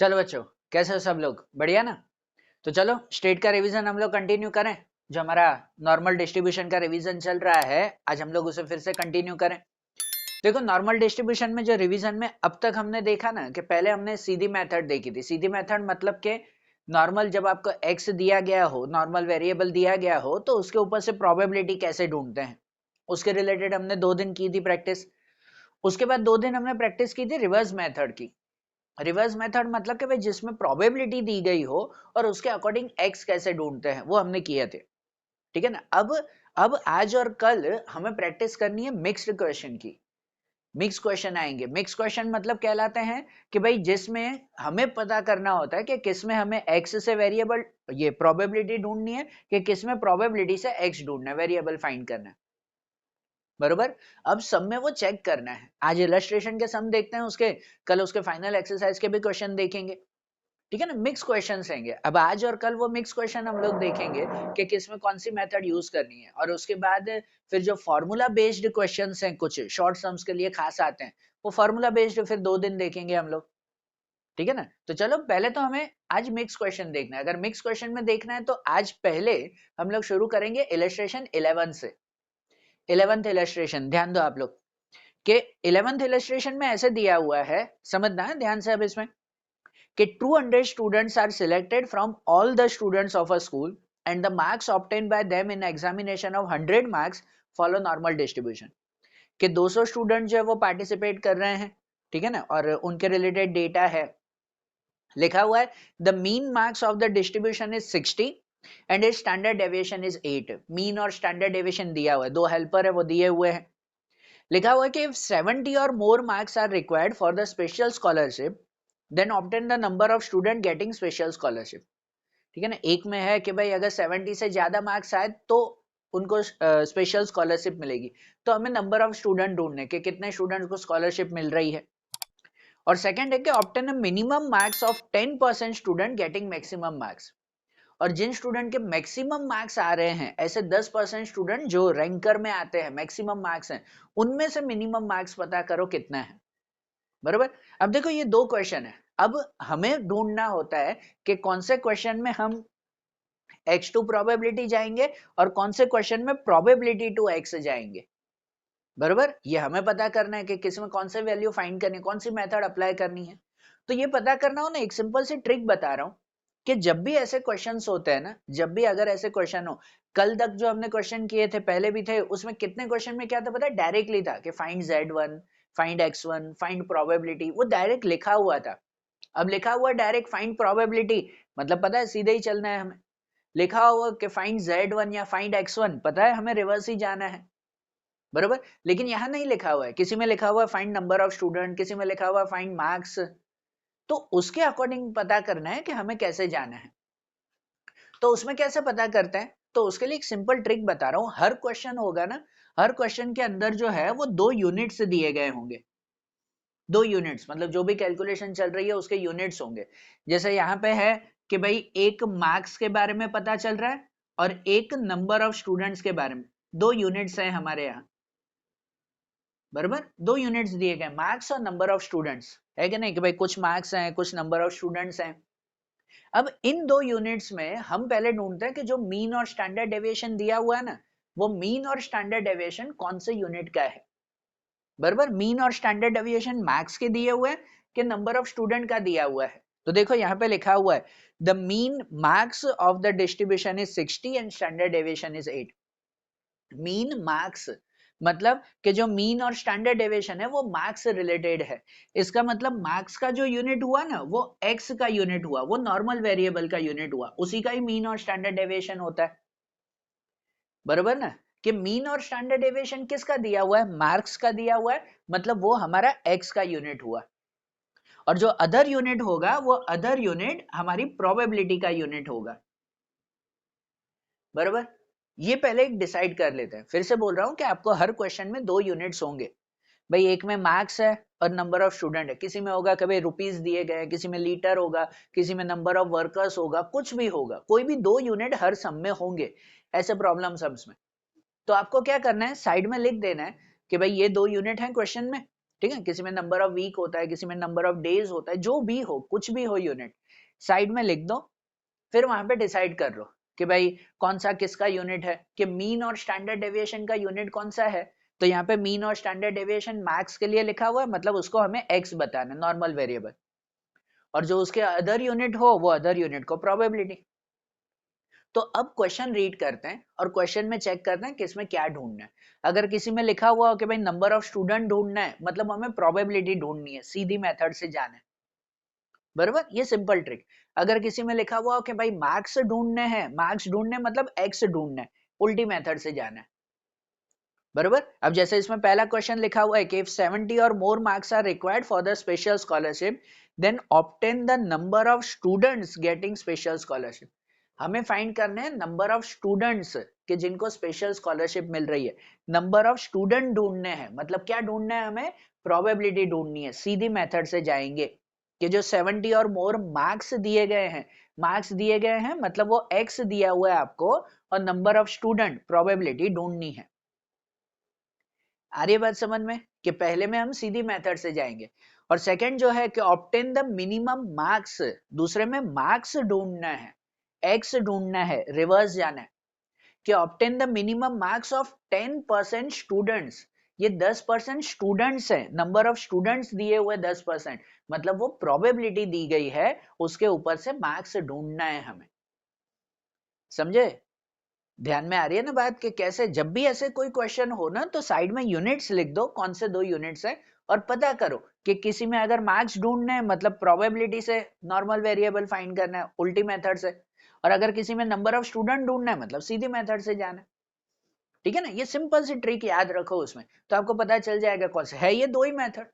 चलो बच्चों, कैसे हो सब लोग? बढ़िया ना? तो चलो स्टेट का रिवीजन हम लोग कंटिन्यू करें। जो हमारा नॉर्मल डिस्ट्रीब्यूशन का रिवीजन चल रहा है, आज हम लोग उसे फिर से कंटिन्यू करें। देखो, नॉर्मल डिस्ट्रीब्यूशन में जो रिवीजन में अब तक हमने देखा ना कि पहले हमने सीधी मेथड देखी थी। सीधी मेथड मतलब के नॉर्मल जब आपको एक्स दिया गया हो, नॉर्मल वेरिएबल दिया गया हो, तो उसके ऊपर से प्रोबेबिलिटी कैसे ढूंढते हैं, उसके रिलेटेड हमने 2 दिन की थी प्रैक्टिस। उसके बाद 2 दिन हमने प्रैक्टिस की थी रिवर्स मेथड की। रिवर्स मेथड मतलब कि भाई जिसमें प्रोबेबिलिटी दी गई हो और उसके अकॉर्डिंग एक्स कैसे ढूंढते हैं, वो हमने किए थे। ठीक है ना? अब आज और कल हमें प्रैक्टिस करनी है मिक्स्ड क्वेश्चन की। मिक्स क्वेश्चन आएंगे। मिक्स क्वेश्चन मतलब कहलाते हैं कि भाई जिसमें हमें पता करना होता है कि किसमें हमें एक्स से वेरिएबल ये प्रोबेबिलिटी ढूंढनी है कि किसमें प्रोबेबिलिटी से एक्स ढूंढना है, वेरिएबल फाइंड करना है। बरोबर। अब सब में वो चेक करना है। आज इलस्ट्रेशन के सम देखते हैं उसके, कल उसके फाइनल एक्सरसाइज के भी क्वेश्चन देखेंगे। ठीक है ना? मिक्स क्वेश्चंस रहेंगे। अब आज और कल वो मिक्स क्वेश्चन हम लोग देखेंगे कि किसमें कौन सी मेथड यूज करनी है। और उसके बाद फिर जो फॉर्मूला बेस्ड क्वेश्चंस हैं, कुछ शॉर्ट सम्स के लिए खास आते हैं, वो फॉर्मूला बेस्ड फिर 2 दिन देखेंगे हम लोग। ठीक है ना? तो चलो पहले तो हमें आज मिक्स क्वेश्चन देखना है। अगर मिक्स क्वेश्चन में देखना है तो आज पहले हम लोग शुरू करेंगे इलस्ट्रेशन 11 से। 11th इलस्ट्रेशन ध्यान दो आप लोग कि 11th इलस्ट्रेशन में ऐसे दिया हुआ है, समझना है ध्यान से अब इसमें कि 200 students are selected from all the students of a school and the marks obtained by them in examination of 100 marks follow normal distribution। कि 200 स्टूडेंट जो है वो पार्टिसिपेट कर रहे हैं, ठीक है ना, और उनके रिलेटेड डेटा है। लिखा हुआ है the mean marks of the distribution is 60 and is standard deviation is 8। Mean और स्टैंडर्ड डेविएशन दिया हुआ है, 2 हेल्पर है वो दिए हुए हैं। लिखा हुआ है कि if 70 or more marks are required for the special scholarship then obtain the number of student getting special scholarship। ठीक है ना? एक में है कि भाई अगर 70 से ज्यादा मार्क्स आए तो उनको स्पेशल स्कॉलरशिप मिलेगी। तो हमें नंबर ऑफ स्टूडेंट ढूंढने के कितने स्टूडेंट को स्कॉलरशिप मिल रही है। और सेकंड है कि obtain a minimum marks of 10% student getting maximum marks. और जिन स्टूडेंट के मैक्सिमम मार्क्स आ रहे हैं, ऐसे 10% स्टूडेंट जो रैंकर में आते हैं, मैक्सिमम मार्क्स हैं, उनमें से मिनिमम मार्क्स पता करो कितना है। बरोबर। अब देखो ये 2 क्वेश्चन है। अब हमें ढूंढना होता है कि कौन से क्वेश्चन में हम x2 प्रोबेबिलिटी जाएंगे और कौन से क्वेश्चन में प्रोबेबिलिटी टू x जाएंगे। बरोबर। ये हमें पता करना है कि किसमें कौन से वैल्यू फाइंड करनी है, कौन सी मेथड अप्लाई करनी है। तो ये पता करना हो ना, एक सिंपल सी ट्रिक बता रहा हूं कि जब भी ऐसे क्वेश्चंस होते हैं ना, जब भी अगर ऐसे क्वेश्चन हो, कल तक जो हमने क्वेश्चन किए थे, पहले भी थे, उसमें कितने क्वेश्चन में क्या था पता है? डायरेक्टली था कि find z1, find x1, find probability, वो डायरेक्ट लिखा हुआ था। अब लिखा हुआ डायरेक्ट फाइंड प्रोबेबिलिटी, मतलब पता है सीधे ही चलना है हमें। लिखा हुआ कि फाइंड z1 या फाइंड x1, पता है हमें रिवर्स ही जाना है। बरोबर। लेकिन यहां नहीं लिखा हुआ है, किसी में लिखा हुआ है फाइंड नंबर ऑफ स्टूडेंट, किसी में लिखा हुआ है फाइंड मार्क्स। तो उसके अकॉर्डिंग पता करना है कि हमें कैसे जाना है। तो उसमें कैसे पता करते हैं? तो उसके लिए एक सिंपल ट्रिक बता रहा हूं। हर क्वेश्चन होगा ना, हर क्वेश्चन के अंदर जो है वो 2 यूनिट्स दिए गए होंगे। 2 यूनिट्स मतलब जो भी कैलकुलेशन चल रही है उसके यूनिट्स होंगे। जैसे यहाँ पे है कि भाई एक मार्क्स के बारे में पता चल रहा है और एक नंबर ऑफ स्टूडेंट्स के बारे में। 2 यूनिट्स हैं हमारे यहाँ। बराबर। 2 यूनिट्स दिए गए, मार्क्स और नंबर ऑफ स्टूडेंट्स, है कि नहीं? कि भाई कुछ मार्क्स हैं, कुछ नंबर ऑफ स्टूडेंट्स हैं। अब इन 2 यूनिट्स में हम पहले ढूंढते हैं कि जो मीन और स्टैंडर्ड डेविएशन दिया हुआ है ना, वो मीन और स्टैंडर्ड डेविएशन कौन से यूनिट का है। बराबर। मीन और स्टैंडर्ड डेविएशन मार्क्स के दिए हुए हैं कि नंबर ऑफ स्टूडेंट का दिया हुआ है। तो देखो यहाँ पे लिखा हुआ है the mean marks of the distribution is 60 and standard deviation is 8। Mean marks मतलब कि जो मीन और स्टैंडर्ड डेविएशन है वो मार्क्स से रिलेटेड है। इसका मतलब मार्क्स का जो यूनिट हुआ ना, वो एक्स का यूनिट हुआ, वो नॉर्मल वेरिएबल का यूनिट हुआ, उसी का ही मीन और स्टैंडर्ड डेविएशन होता है। बरोबर ना? कि मीन और स्टैंडर्ड डेविएशन किसका दिया हुआ है? मार्क्स का दिया हुआ है, मतलब वो हमारा एक्स का यूनिट हुआ। और जो अदर यूनिट होगा वो अदर यूनिट हमारी प्रोबेबिलिटी का यूनिट होगा। बरोबर। ये पहले एक डिसाइड कर लेते हैं। फिर से बोल रहा हूं कि आपको हर क्वेश्चन में 2 यूनिट्स होंगे। भाई एक में मार्क्स है और नंबर ऑफ स्टूडेंट है। किसी में होगा कभी रुपीस दिए गए, किसी में लीटर होगा, किसी में नंबर ऑफ वर्कर्स होगा, कुछ भी होगा, कोई भी 2 यूनिट हर सम में होंगे। ऐसे प्रॉब्लम सम्स में तो आपको क्या करना है, साइड में लिख देना है कि भाई ये 2 यूनिट हैं क्वेश्चन में ठीक है, किसी में नंबर ऑफ वीक होता है, किसी में नंबर ऑफ डेज होता है, जो भी हो, कुछ भी हो यूनिट साइड में लिख दो, फिर वहां पे डिसाइड कर लो कि भाई कौन सा किसका यूनिट है, कि मीन और स्टैंडर्ड डेविएशन का यूनिट कौन सा है। तो यहाँ पे मीन और स्टैंडर्ड डेविएशन मैक्स के लिए लिखा हुआ है, मतलब उसको हमें एक्स बताना है, नॉर्मल वेरिएबल, और जो उसके अदर यूनिट हो वो अदर यूनिट को प्रोबेबिलिटी। तो अब क्वेश्चन रीड करते हैं और क्वेश्चन में चेक करते हैं कि इसमें क्या ढूंढना है। अगर किसी में लिखा हुआ हो कि भाई नंबर ऑफ स्टूडेंट ढूंढना है, मतलब हमें प्रोबेबिलिटी ढूंढनी है, सीधी मेथड से जाना है, बराबर, ये सिंपल ट्रिक। अगर किसी में लिखा हुआ हो कि भाई मार्क्स ढूंढने हैं, मार्क्स ढूंढने मतलब एक्स ढूंढना है, उल्टी मेथड से जाना है, बराबर। अब जैसे इसमें पहला क्वेश्चन लिखा हुआ है कि इफ 70 और more marks are required for the special scholarship then obtain the number of students getting special scholarship. हमें फाइंड करने हैं नंबर ऑफ स्टूडेंट्स के जिनको स्पेशल स्कॉलरशिप मिल रही है। नंबर ऑफ स्टूडेंट ढूंढने हैं, मतलब क्या ढूंढना है हमें, प्रोबेबिलिटी ढूंढनी है। सीधी मेथड से जाएंगे कि जो 70 और मोर मार्क्स दिए गए हैं, मार्क्स दिए गए हैं मतलब वो एक्स दिया हुआ है आपको, और नंबर ऑफ स्टूडेंट प्रोबेबिलिटी ढूंढनी है। आ रही है बात समझ में, कि पहले में हम सीधी मेथड से जाएंगे, और सेकंड जो है कि ऑब्टेन द मिनिमम मार्क्स, दूसरे में मार्क्स ढूंढना है, एक्स ढूंढना है, रिवर्स जाना है कि obtain the minimum marks of 10% students. ये 10% स्टूडेंट्स है, नंबर ऑफ स्टूडेंट्स दिए हुए 10%, मतलब वो प्रोबेबिलिटी दी गई है, उसके ऊपर से मार्क्स ढूंढना है हमें। समझे, ध्यान में आ रही है ना बात, कि कैसे जब भी ऐसे कोई क्वेश्चन हो ना तो साइड में यूनिट्स लिख दो, कौन से दो यूनिट्स है, और पता करो कि किसी में अगर मार्क्स ढूंढने हैं मतलब प्रोबेबिलिटी से नॉर्मल वेरिएबल फाइंड करना है उल्टी मेथड से, और अगर किसी में नंबर ऑफ स्टूडेंट ढूंढना है मतलब सीधी मेथड से जाना है। ठीक है ना, ये सिंपल सी ट्रिक याद रखो उसमें, तो आपको पता चल जाएगा कौन सा है, ये दो ही मेथड।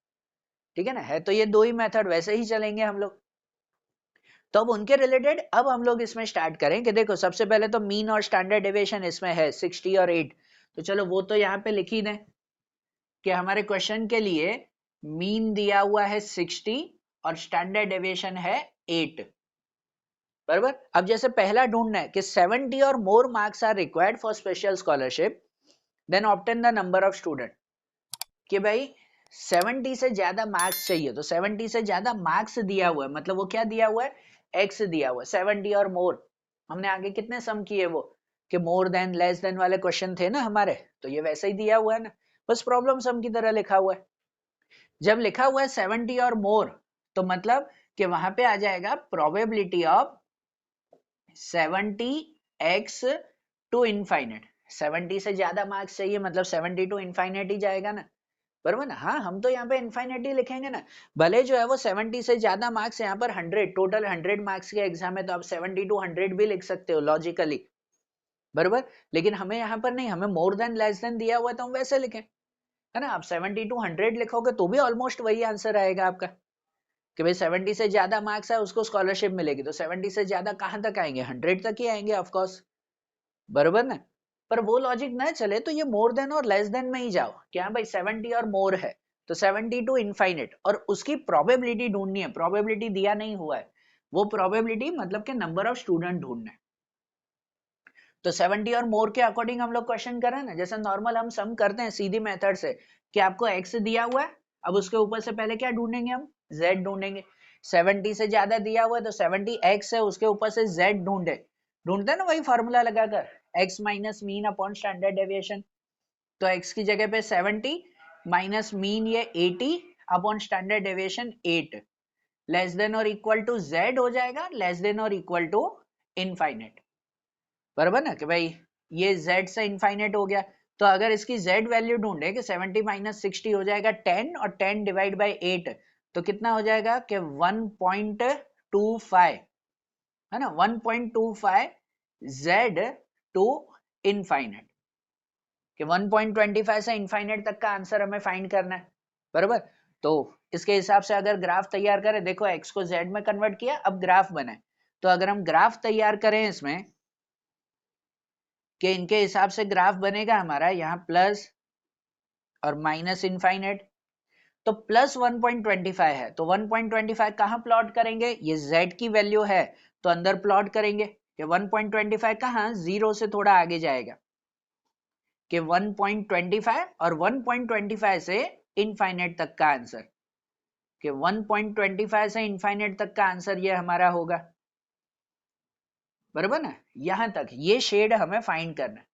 ठीक है ना, है तो ये दो ही मेथड, वैसे ही चलेंगे हम लोग। तो अब उनके रिलेटेड अब हम लोग इसमें स्टार्ट करें कि देखो सबसे पहले तो मीन और स्टैंडर्ड डेविएशन इसमें है 60 और 8, तो चलो वो तो यहाँ पे लिख ही दें कि हमारे क्वेश्चन के लिए मीन दिया हुआ है 60 और स्टैंडर्ड डेविएशन है 8, बराबर। अब जैसे पहला ढूंढना है कि 70 और more marks are required for special scholarship then obtain the number of student, कि भाई 70 से ज्यादा मार्क्स चाहिए, तो 70 से ज्यादा मार्क्स दिया हुआ है, मतलब वो क्या दिया हुआ है, एक्स दिया हुआ है। 70 और मोर, हमने आगे कितने सम किए वो, कि मोर देन लेस देन वाले क्वेश्चन थे ना हमारे, तो ये वैसे ही दिया हुआ है ना, बस प्रॉब्लम सम की तरह लिखा हुआ है। जब लिखा हुआ है 70 और मोर, तो मतलब कि वहां पे आ जाएगा probability of 70x to infinite. 70 से ज्यादा मार्क्स चाहिए मतलब 70 टू इनफाइनेट ही जाएगा ना, बरोबर ना। हाँ, हम तो यहाँ पे इनफाइनिटी लिखेंगे ना, भले जो है वो 70 से ज्यादा मार्क्स, यहाँ पर 100 टोटल 100 मार्क्स के एग्जाम है, तो आप 70 टू 100 भी लिख सकते हो लॉजिकली, बरोबर। लेकिन हमें यहाँ पर नहीं, हमें मोर देन लेस देन दिया हुआ है तो हम वैसे लिखें, है ना। आप 70 टू 100 लिखोगे तो भी ऑलमोस्ट वही आंसर आएगा आपका, कि भाई 70 से ज्यादा मार्क्स है उसको स्कॉलरशिप मिलेगी, तो 70 से ज्यादा कहाँ तक आएंगे, 100 तक ही आएंगे ऑफकोर्स, बरोबर ना। पर वो लॉजिक ना चले तो ये मोर देन और लेस देन में ही जाओ, क्या भाई 70 और मोर है तो 70 टू इनफाइनेट, और उसकी प्रोबेबिलिटी ढूंढनी है, प्रोबेबिलिटी दिया नहीं हुआ है, वो प्रोबेबिलिटी मतलब के नंबर ऑफ स्टूडेंट ढूंढना है। तो 70 और मोर के अकॉर्डिंग हम लोग क्वेश्चन करें ना, जैसे नॉर्मल हम सम करते हैं सीधी मेथड से, कि आपको एक्स दिया हुआ है, अब उसके ऊपर से पहले क्या ढूंढेंगे, हम जेड ढूंढेंगे। 70 से ज्यादा दिया हुआ है तो 70 एक्स है, उसके ऊपर से जेड ढूंढते हैं ना, वही फॉर्मूला लगाकर, x minus mean upon standard deviation. तो x की जगह पे 70 माइनस मीन ये 80 upon standard deviation 8, less than और इक्वल टू z हो जाएगा, लेस देन और इक्वल टू इनफाइनेट, बराबर ना, कि भाई ये z से इनफाइनेट हो गया। तो अगर इसकी z वैल्यू ढूंढे कि 70 माइनस 60 हो जाएगा 10, और 10 डिवाइड बाई 8 तो कितना हो जाएगा कि 1.25, है ना, 1.25 z टू इनफाइनेट, कि 1.25 से इनफाइनेट तक का आंसर हमें फाइंड करना है, बराबर। तो इसके हिसाब से अगर ग्राफ तैयार करें, देखो x को z में कन्वर्ट किया, अब ग्राफ बनाए, तो अगर हम ग्राफ तैयार करें इसमें, कि इनके हिसाब से ग्राफ बनेगा हमारा यहाँ प्लस और माइनस इनफाइनेट, तो प्लस 1.25 है, तो 1.25 कहाँ प्लॉट करेंगे, ये z की वैल्यू है तो अंदर प्लॉट करेंगे, कि 1.25 कहाँ, जीरो से थोड़ा आगे जाएगा, कि 1.25 और 1.25 से इनफाइनाइट तक का आंसर, कि 1.25 से इनफाइनाइट तक का आंसर ये हमारा होगा, बराबर ना। यहां तक ये शेड हमें फाइंड करना है।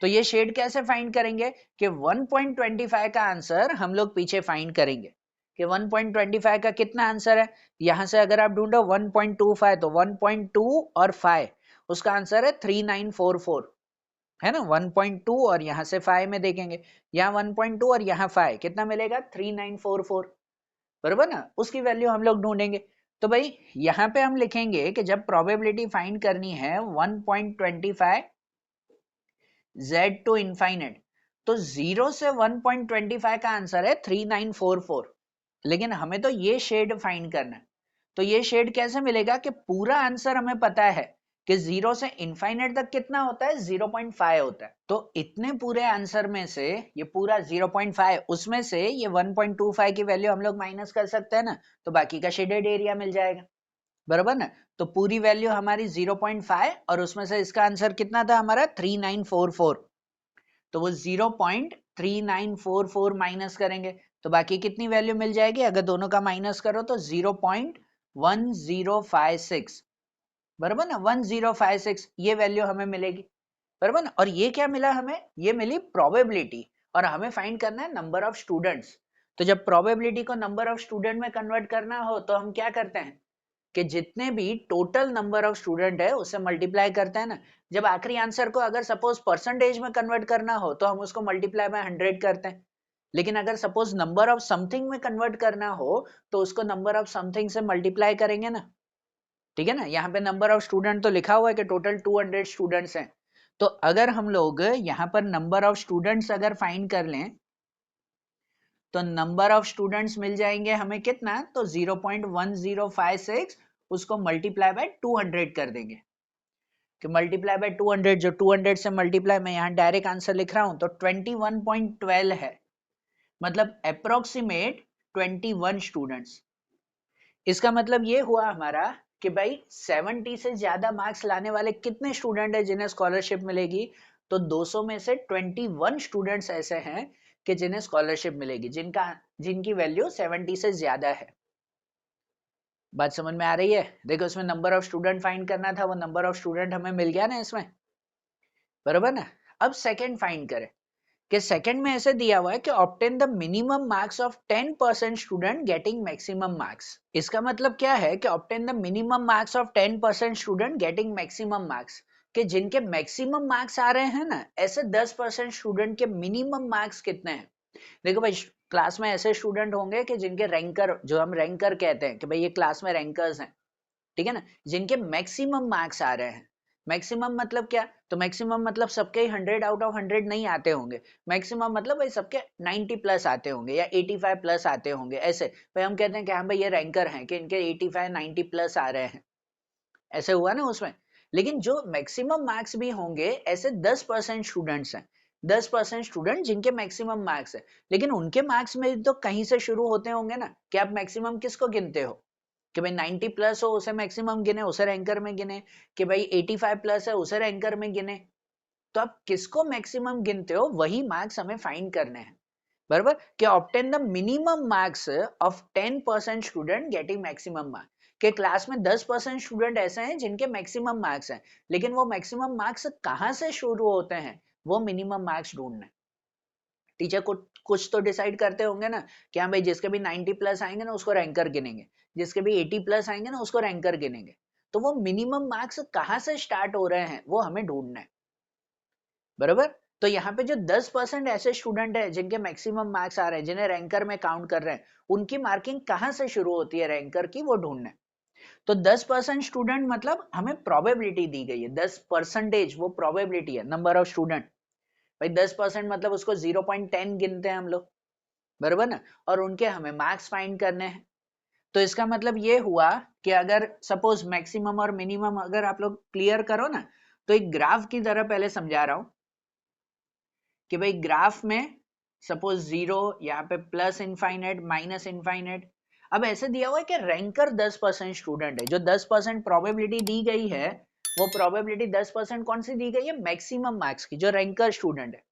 तो ये शेड कैसे फाइंड करेंगे कि 1.25 का आंसर हम लोग पीछे फाइंड करेंगे कि 1.25 का कितना आंसर है। यहां से अगर आप ढूंढो 1.25 तो 1.2 और 5 उसका आंसर है 3944, है ना। 1.2 और यहां से 5 में देखेंगे, यहाँ 1.2 और यहाँ 5 कितना मिलेगा 3944, बराबर ना। उसकी वैल्यू हम लोग ढूंढेंगे। तो भाई यहाँ पे हम लिखेंगे कि जब प्रोबेबिलिटी फाइंड करनी है 1.25 z टू इनफाइनाइट, तो 0 से 1.25 का आंसर है 3944, लेकिन हमें तो ये शेड फाइंड करना है। तो ये शेड कैसे मिलेगा कि पूरा आंसर हमें पता है कि 0 से इनफाइनाइट तक कितना होता है 0.5 होता है। तो इतने पूरे आंसर में से ये पूरा 0.5, उसमें से ये 1.25 की वैल्यू हम लोग माइनस कर सकते हैं ना, तो बाकी का शेडेड एरिया मिल जाएगा, बराबर ना। तो पूरी वैल्यू हमारी 0.5 और उसमें से इसका आंसर कितना था हमारा 3944, तो वो 0.3944 माइनस करेंगे तो बाकी कितनी वैल्यू मिल जाएगी, अगर दोनों का माइनस करो तो 0.1056, बराबर ना। 1056 ये वैल्यू हमें मिलेगी, बराबर ना। और ये क्या मिला हमें, ये मिली प्रोबेबिलिटी, और हमें फाइंड करना है नंबर ऑफ स्टूडेंट्स। तो जब प्रोबेबिलिटी को नंबर ऑफ स्टूडेंट में कन्वर्ट करना हो तो हम क्या करते हैं कि जितने भी टोटल नंबर ऑफ स्टूडेंट है उससे मल्टीप्लाई करते हैं ना। जब आखिरी आंसर को अगर सपोज परसेंटेज में कन्वर्ट करना हो तो हम उसको मल्टीप्लाई बाय 100 करते हैं, लेकिन अगर सपोज नंबर ऑफ समथिंग में कन्वर्ट करना हो तो उसको नंबर ऑफ समथिंग से मल्टीप्लाई करेंगे ना, ठीक है ना। यहाँ पे नंबर ऑफ स्टूडेंट तो लिखा हुआ है कि टोटल 200 स्टूडेंट्स हैं, तो अगर हम लोग यहाँ पर नंबर ऑफ स्टूडेंट्स अगर फाइंड कर लें तो नंबर ऑफ स्टूडेंट्स मिल जाएंगे हमें कितना, तो 0.1056, उसको मल्टीप्लाई बाय 200 कर देंगे कि मल्टीप्लाई बाय 200, जो 200 से मल्टीप्लाई, मैं यहाँ डायरेक्ट आंसर लिख रहा हूं तो 21.12 है, मतलब अप्रोक्सीमेट 21 स्टूडेंट्स। इसका मतलब ये हुआ हमारा कि भाई 70 से ज्यादा मार्क्स लाने वाले कितने स्टूडेंट है जिन्हें स्कॉलरशिप मिलेगी, तो 200 में से 21 स्टूडेंट्स ऐसे हैं कि जिन्हें स्कॉलरशिप मिलेगी, जिनकी वैल्यू 70 से ज्यादा है। बात समझ में आ रही है। देखो इसमें नंबर ऑफ स्टूडेंट फाइंड करना था, वो नंबर ऑफ स्टूडेंट हमें मिल गया ना इसमें, बराबर ना। अब सेकंड फाइंड करें कि सेकंड में ऐसे दिया हुआ है कि obtain the minimum marks of 10% student getting maximum marks. इसका मतलब क्या है कि obtain the minimum marks of 10% student getting maximum marks, कि जिनके मैक्सिमम मार्क्स आ रहे हैं ना, ऐसे 10% स्टूडेंट के मिनिमम मार्क्स कितने हैं। देखो भाई क्लास में ऐसे स्टूडेंट होंगे कि जिनके रैंकर, जो हम रैंकर कहते हैं कि भाई ये क्लास में रैंकर्स हैं, ठीक है ना, जिनके मैक्सिमम मार्क्स आ रहे हैं। मैक्सिमम मतलब क्या, तो मैक्सिमम मतलब सबके 100 आउट ऑफ 100 नहीं आते होंगे, मैक्सिमम मतलब भाई सबके 90 प्लस आते होंगे या 85 प्लस आते होंगे, ऐसे भाई हम कहते हैं कि हाँ भाई ये रैंकर हैं कि इनके 85 90 प्लस आ रहे हैं, ऐसे हुआ ना उसमें। लेकिन जो मैक्सिमम मार्क्स भी होंगे ऐसे 10% स्टूडेंट्स हैं, 10% स्टूडेंट जिनके मैक्सिमम मार्क्स है, लेकिन उनके मार्क्स में तो कहीं से शुरू होते होंगे ना, कि आप मैक्सिमम किसको गिनते हो कि भाई 90 प्लस हो उसे मैक्सिमम गिने, उसे रैंकर में गिने, कि भाई 85 प्लस है उसे रैंकर में गिने। तो आप किसको मैक्सिमम गिनते हो वही मार्क्स हमें फाइंड करने हैं, बराबर। कि obtain the minimum marks of 10% student getting maximum marks, के क्लास में 10% स्टूडेंट ऐसे हैं जिनके मैक्सिमम मार्क्स हैं, लेकिन वो मैक्सिमम मार्क्स कहाँ से शुरू होते हैं, वो मिनिमम मार्क्स ढूंढना है। टीचर कुछ तो डिसाइड करते होंगे ना कि हाँ भाई जिसके भी 90 प्लस आएंगे ना उसको रैंकर गिनेंगे, जिसके भी 80 प्लस आएंगे ना उसको रैंकर गिनेंगे। तो वो मिनिमम मार्क्स कहाँ से स्टार्ट हो रहे हैं वो हमें ढूंढना है, बराबर। तो यहाँ पे जो 10% ऐसे स्टूडेंट है जिनके मैक्सिमम मार्क्स आ रहे हैं, जिन्हें रैंकर में काउंट कर रहे हैं, उनकी मार्किंग कहाँ से शुरू होती है रैंकर की, वो ढूंढना है। तो 10% स्टूडेंट मतलब हमें प्रोबेबिलिटी दी गई है, 10% वो प्रोबेबिलिटी है नंबर ऑफ स्टूडेंट। भाई 10% मतलब उसको 0.10 गिनते हैं हम लोग, बराबर ना। और उनके हमें मार्क्स फाइंड करने हैं। तो इसका मतलब ये हुआ कि अगर सपोज मैक्सिमम और मिनिमम अगर आप लोग क्लियर करो ना, तो एक ग्राफ की तरह पहले समझा रहा हूं कि भाई ग्राफ में सपोज 0, यहाँ पे प्लस इनफाइनाइट माइनस इनफाइनाइट। अब ऐसे दिया हुआ है कि रैंकर 10% स्टूडेंट है, जो 10% प्रोबेबिलिटी दी गई है, वो प्रोबेबिलिटी 10% कौन सी दी गई है, मैक्सिमम मार्क्स की, जो रैंकर स्टूडेंट है।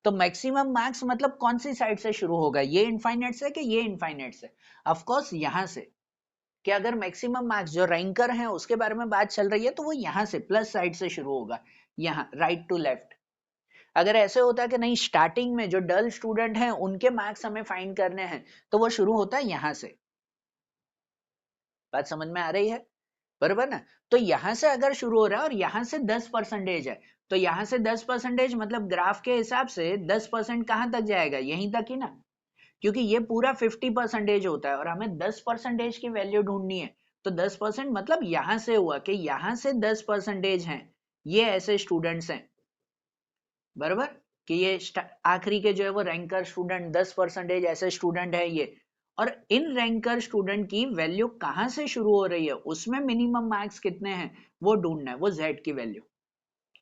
तो मैक्सिमम मार्क्स मतलब कौन सी साइड से शुरू होगा, ये इनफाइनाइट से कि ये इनफाइनाइट से? ऑफ कोर्स यहां से, कि अगर मैक्सिमम मार्क्स जो रैंकर हैं उसके बारे में बात चल रही है तो वो यहां से प्लस साइड से शुरू होगा, यहाँ राइट टू लेफ्ट। अगर ऐसे होता है कि नहीं स्टार्टिंग में जो डल स्टूडेंट हैं उनके मार्क्स हमें फाइंड करने हैं तो वो शुरू होता है यहां से। बात समझ में आ रही है? बराबर ना? तो यहां से अगर शुरू हो रहा है और यहां से 10% है, तो यहां से 10% मतलब ग्राफ के हिसाब से 10% कहां तक जाएगा, यहीं तक ही ना, क्योंकि ये पूरा 50% होता है और हमें 10% की वैल्यू ढूंढनी है। तो 10% मतलब यहां से हुआ कि यहां से 10% हैं, ये ऐसे स्टूडेंट्स हैं, बराबर, कि ये आखिरी के जो है वो रैंकर स्टूडेंट 10% ऐसे स्टूडेंट है ये। और इन रैंकर स्टूडेंट की वैल्यू कहां से शुरू हो रही है, उसमें मिनिमम मार्क्स कितने हैं वो ढूंढना है, वो z की वैल्यू।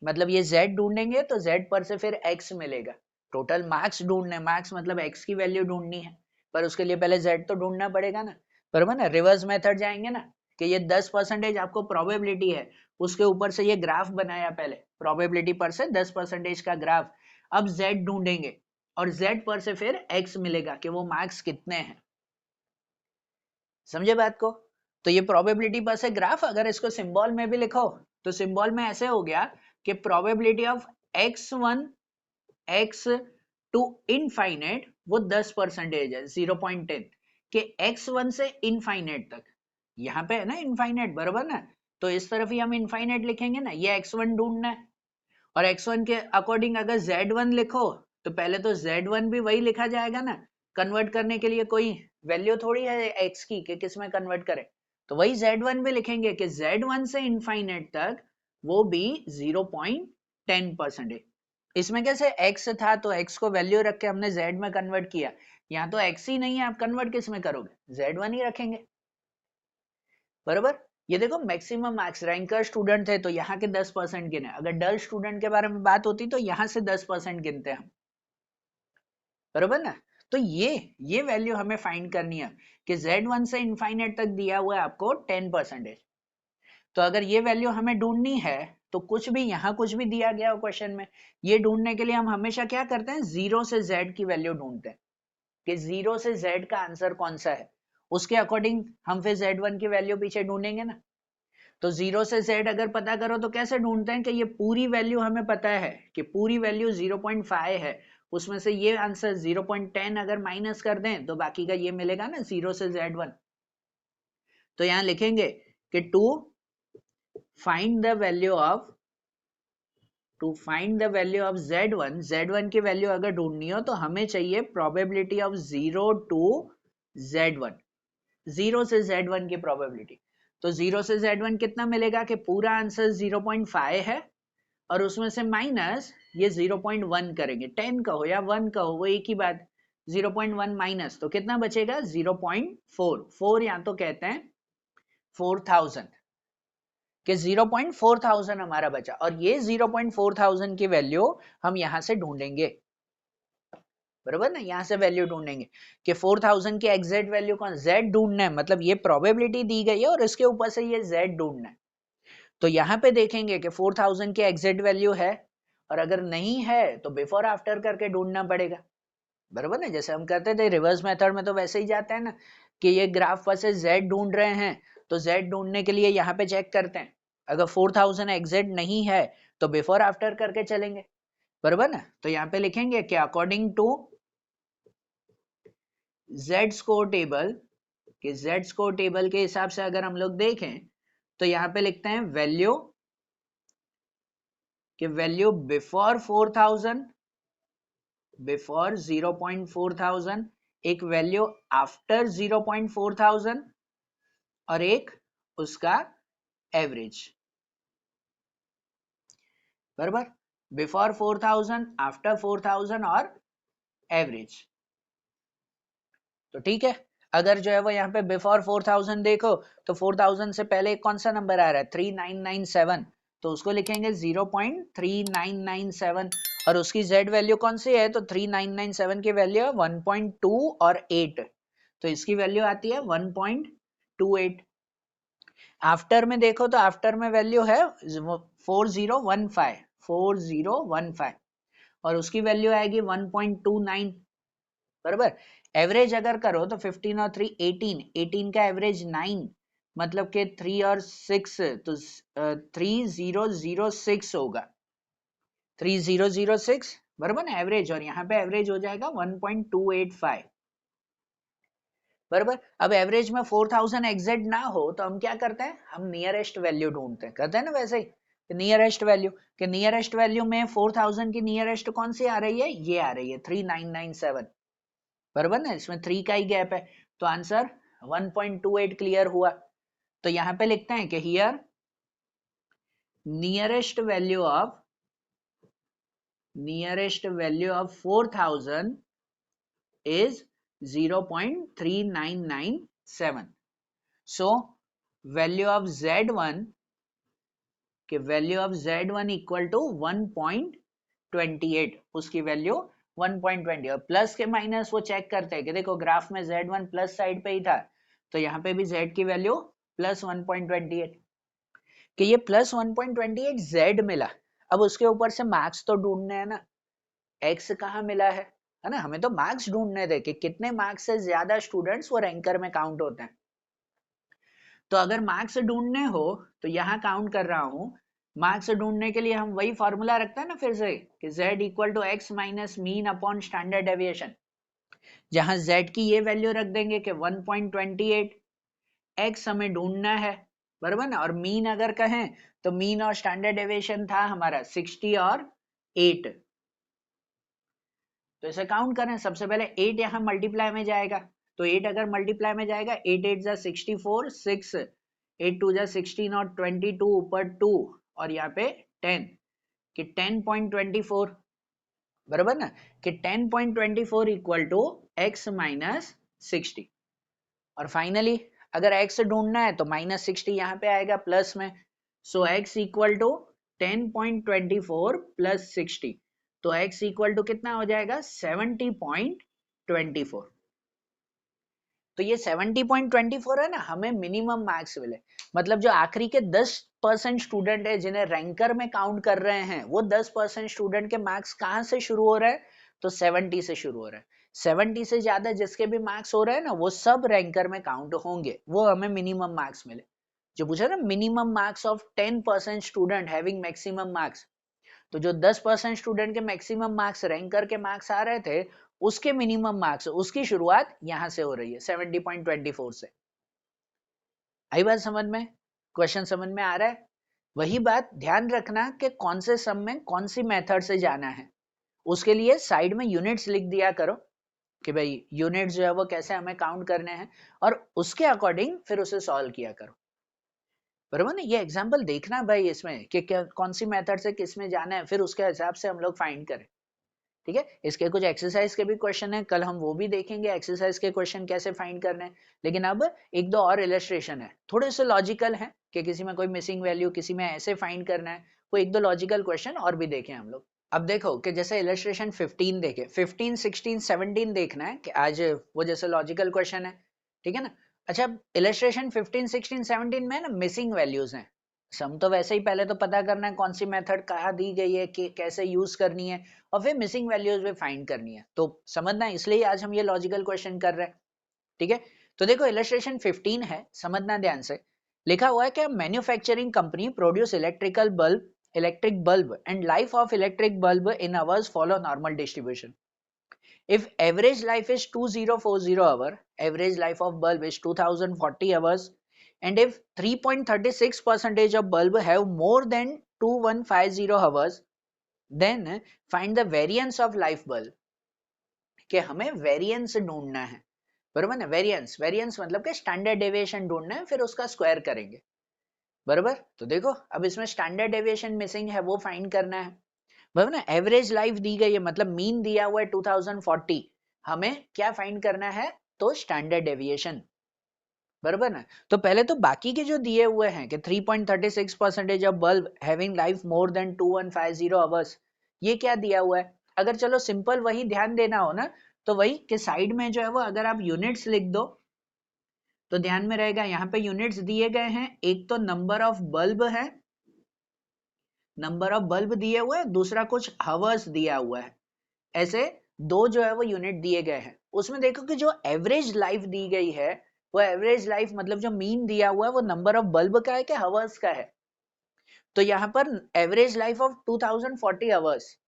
मतलब ये z ढूंढेंगे तो z पर से फिर x मिलेगा। टोटल मार्क्स ढूंढने, मार्क्स मतलब x की वैल्यू ढूंढनी है, पर उसके लिए पहले z तो ढूंढना पड़ेगा ना, बराबर ना? रिवर्स मेथड जाएंगे ना, कि ये 10% आपको प्रोबेबिलिटी है, उसके ऊपर से ये ग्राफ बनाया पहले, प्रोबेबिलिटी पर से 10% का ग्राफ। अब z ढूंढेंगे और z पर से फिर x मिलेगा कि वो मार्क्स कितने हैं। समझे बात को? तो ये प्रोबेबिलिटी पर से ग्राफ, अगर इसको सिंबल में भी लिखो तो सिंबल में ऐसे हो गया कि probability of x1 x to infinite वो 10% है, 0.10, कि x1 से इनफाइनाइट तक, यहाँ पे है ना इनफाइनाइट, बराबर ना? तो इस तरफ ही हम इनफाइनाइट लिखेंगे ना, ये x1 ढूंढना है। और x1 के अकॉर्डिंग अगर z1 लिखो तो पहले तो z1 भी वही लिखा जाएगा ना, कन्वर्ट करने के लिए कोई वैल्यू थोड़ी है x की कि किस में कन्वर्ट करें, तो वही z1 भी लिखेंगे कि z1 से इनफाइनाइट तक वो भी 0.10%। इसमें कैसे x था तो x को वैल्यू रख के हमने z में कन्वर्ट किया, यहाँ तो x ही नहीं है, आप कन्वर्ट किस में करोगे, z1 ही रखेंगे, बराबर। ये देखो मैक्सिमम मार्क्स, रैंकर स्टूडेंट थे तो यहाँ के 10% गिने, अगर डल स्टूडेंट के बारे में बात होती तो यहाँ से 10% गिनते हम, बराबर ना? तो ये वैल्यू हमें फाइंड करनी है कि z1 से इनफाइनाइट तक दिया हुआ है आपको 10%। तो अगर ये वैल्यू हमें ढूंढनी है तो कुछ भी यहाँ कुछ भी दिया गया हो क्वेश्चन में, ये ढूंढने के लिए हम हमेशा क्या करते हैं, 0 से z की वैल्यू ढूंढते हैं कि 0 से z का आंसर कौन सा है, उसके अकॉर्डिंग हम फिर z1 की वैल्यू पीछे ढूंढेंगे ना। तो 0 से z अगर पता करो तो कैसे ढूंढते हैं कि ये पूरी वैल्यू हमें पता है कि पूरी वैल्यू 0.5 है, उसमें से ये आंसर 0.10 अगर माइनस कर दें तो बाकी का ये मिलेगा ना 0 से z1। तो यहां लिखेंगे कि to find the value of z1 की वैल्यू अगर ढूंढनी हो तो हमें चाहिए प्रोबेबिलिटी ऑफ 0 टू z1, 0 से z1 की प्रोबेबिलिटी। तो 0 से z1 कितना मिलेगा कि पूरा आंसर 0.5 है और उसमें से माइनस ये 0.1 करेंगे, 10 कहो या 1 कहो वो एक ही बात, 0.1 माइनस तो कितना बचेगा 0.4, 4 या तो कहते हैं 4000, कि 0.4000 हमारा बचा, और ये 0.4000 की वैल्यू हम यहां से ढूंढेंगे, बराबर ना? यहां से वैल्यू ढूंढेंगे कि 4000 की एग्जैक्ट वैल्यू कौन, z ढूंढना है, मतलब ये प्रोबेबिलिटी दी गई है और इसके ऊपर से ये z ढूंढना है। तो यहाँ पे देखेंगे कि 4000 की एग्जैक्ट वैल्यू है, और अगर नहीं है तो बिफोर आफ्टर करके ढूंढना पड़ेगा, बराबर ना? जैसे हम करते थे रिवर्स मेथड में तो वैसे ही जाते हैं ना, कि ये ग्राफ पर से z ढूंढ रहे हैं तो z ढूंढने के लिए यहाँ पे चेक करते हैं, अगर 4000 एग्जैक्ट नहीं है तो बिफोर आफ्टर करके चलेंगे, बराबर ना? तो यहाँ पे लिखेंगे कि according to z score table, कि z स्कोर टेबल के हिसाब से अगर हम लोग देखें तो यहाँ पे लिखते हैं वैल्यू, कि वैल्यू बिफोर 4000, बिफोर 0.4000, एक वैल्यू आफ्टर 0.4000 और एक उसका एवरेज, बराबर, बिफोर 4000, आफ्टर 4000 और एवरेज। तो ठीक है, अगर जो है वो यहाँ पे बिफोर 4000 देखो तो 4000 से पहले कौन सा नंबर आ रहा है 3997, तो उसको लिखेंगे 0.3997, और उसकी z वैल्यू कौन सी है, तो 3997 की वैल्यू है 1.2 और 8, तो इसकी वैल्यू आती है 1.28। आफ्टर में देखो तो आफ्टर में वैल्यू है 4015, 4015, और उसकी वैल्यू आएगी 1.29, बराबर। एवरेज अगर करो तो 15 और 3 18, 18 का एवरेज 9, मतलब के 3 और 6 तो 3006 होगा, 3006, बराबर ना एवरेज, और यहाँ पे एवरेज हो जाएगा 1.285, बराबर। अब एवरेज में 4000 एग्जैक्ट ना हो तो हम क्या करते हैं, हम नियरेस्ट वैल्यू ढूंढते हैं, करते हैं ना वैसे ही नियरेस्ट वैल्यू, कि नियरेस्ट वैल्यू में 4000 की नियरेस्ट कौन सी आ रही है, ये आ रही है 3997, बराबर ना, इसमें 3 का ही गैप है, तो आंसर 1.28 क्लियर हुआ। तो यहाँ पे लिखते हैं कि here nearest value of 4000 is 0.3997. So value of Z1 के value of Z1 equal to 1.28, उसकी वैल्यू 1.20, और प्लस के माइनस वो चेक करते हैं कि देखो ग्राफ में Z1 प्लस साइड पे ही था, तो यहाँ पे भी Z की वैल्यू प्लस 1.28, कि ये प्लस 1.28 Z मिला। अब उसके ऊपर से मार्क्स तो ढूंढने हैं ना, X कहाँ मिला है ना, हमें तो मार्क्स ढूंढने थे कि कितने मार्क्स से ज्यादा स्टूडेंट्स वो रैंकर में काउंट होते हैं। तो अगर मार्क्स ढूंढने हो तो यहाँ काउंट कर रहा हूं, मार्क्स ढूंढने के लिए हम वही फॉर्मूला रखते हैं ना फिर से, कि z equal to x minus mean upon standard deviation, जहां z की ये वैल्यू रख देंगे कि 1.28, x हमें ढूंढना है, बराबर ना, और मीन अगर कहें तो मीन और स्टैंडर्ड डेविएशन था हमारा 60 और 8, तो इसे काउंट करें, सबसे पहले 8 यहाँ मल्टीप्लाई में जाएगा, तो 8 अगर मल्टीप्लाई में जाएगा 8 8 जा 64, 6 8 2 जा 16 और 22 ऊपर 2 और यहाँ पे 10, कि 10.24, बराबर ना, कि 10.24 इक्वल टू x माइनस 60, और फाइनली अगर x ढूंढना है तो माइनस 60 यहाँ पे आएगा प्लस में, सो x इक्वल टू 10.24 प्लस 60, तो x इक्वल टू कितना हो जाएगा 70.24, तो ये 70.24 है ना, हमें मिनिमम मार्क्स मिले, मतलब जो आखिरी के 10% स्टूडेंट है जिन्हें रैंकर में काउंट कर रहे हैं, वो 10% स्टूडेंट के मार्क्स कहाँ से शुरू हो रहे हैं, तो 70 से शुरू हो रहे हैं, 70 से ज्यादा जिसके भी मार्क्स हो रहे हैं ना, वो सब रैंकर में काउंट होंगे, वो हमें मिनिमम मार्क्स मिले। जो पूछा ना minimum marks of 10% student having maximum marks, तो जो 10% स्टूडेंट के मैक्सिमम मार्क्स रैंकर के मार्क्स आ रहे थे, उसके मिनिमम मार्क्स, उसकी शुरुआत यहां से हो रही है 70.24 से। आई बात समझ में, क्वेश्चन समझ में आ रहा है। वही बात ध्यान रखना कि कौन से सम में कौन सी मेथड से जाना है, उसके लिए साइड में यूनिट्स लिख दिया करो कि भाई यूनिट्स जो है वो कैसे हमें काउंट करने हैं, और उसके अकॉर्डिंग फिर उसे सॉल्व किया करो, बराबर ना। ये एग्जाम्पल देखना भाई इसमें कि कौन सी मेथड से किस में जाना है, फिर उसके हिसाब से हम लोग फाइंड करें, ठीक है। इसके कुछ एक्सरसाइज के भी क्वेश्चन है, कल हम वो भी देखेंगे एक्सरसाइज के क्वेश्चन कैसे फाइंड करने हैं, लेकिन अब एक दो और इलस्ट्रेशन है, थोड़े से लॉजिकल है कि किसी में कोई मिसिंग वैल्यू, किसी में ऐसे फाइंड करना है, वो एक दो लॉजिकल क्वेश्चन और भी देखें हम लोग। अब देखो कि जैसे इलस्ट्रेशन 15 देखे, 15 16 17 देखना है कि आज वो जैसे लॉजिकल क्वेश्चन है, ठीक है ना। अच्छा, इलस्ट्रेशन 15 16 17 में ना मिसिंग वैल्यूज हैं, सम तो वैसे ही पहले तो पता करना है कौन सी मेथड कहाँ दी गई है कि कैसे यूज करनी है, और फिर मिसिंग वैल्यूज भी फाइंड करनी है, तो समझना, इसलिए आज हम ये लॉजिकल क्वेश्चन कर रहे हैं, ठीक है। तो देखो इलस्ट्रेशन 15 है, समझना ध्यान से, लिखा हुआ है कि manufacturing company produce electric bulb and life of electric bulb in hours follow normal distribution. If average life is 2040 hour, average life of bulb is 2040 hours, and if 3.36% of bulb have more than 2150 hours, then find the variance of life bulb, कि हमें variance ढूंढना है, बराबर ना। Variance मतलब कि standard deviation ढूंढना है, फिर उसका स्क्वायर करेंगे, बराबर। तो देखो अब इसमें स्टैंडर्ड डेविएशन मिसिंग है, वो फाइंड करना है, बराबर ना। एवरेज लाइफ दी गई है, मतलब मीन दिया हुआ है 2040, हमें क्या फाइंड करना है, तो स्टैंडर्ड डेविएशन, बराबर ना। तो पहले तो बाकी के जो दिए हुए हैं कि 3.36% of bulb having life more than 2150 hours, ये क्या दिया हुआ है। अगर चलो सिंपल वही ध्यान देना हो ना, तो वही कि साइड में जो है वो अगर आप यूनिट्स लिख दो तो ध्यान में रहेगा। यहाँ पे यूनिट्स दिए गए हैं, एक तो नंबर ऑफ बल्ब है, नंबर ऑफ बल्ब दिए हुए हैं, दूसरा कुछ हावर्स दिया हुआ है, ऐसे दो जो है वो यूनिट दिए गए हैं। उसमें देखो कि जो एवरेज लाइफ दी गई है, वो एवरेज लाइफ मतलब जो मीन दिया हुआ है वो नंबर ऑफ बल्ब का है कि हावर्स का है। तो यहाँ पर एवरेज लाइफ ऑफ 2040 आवर्स,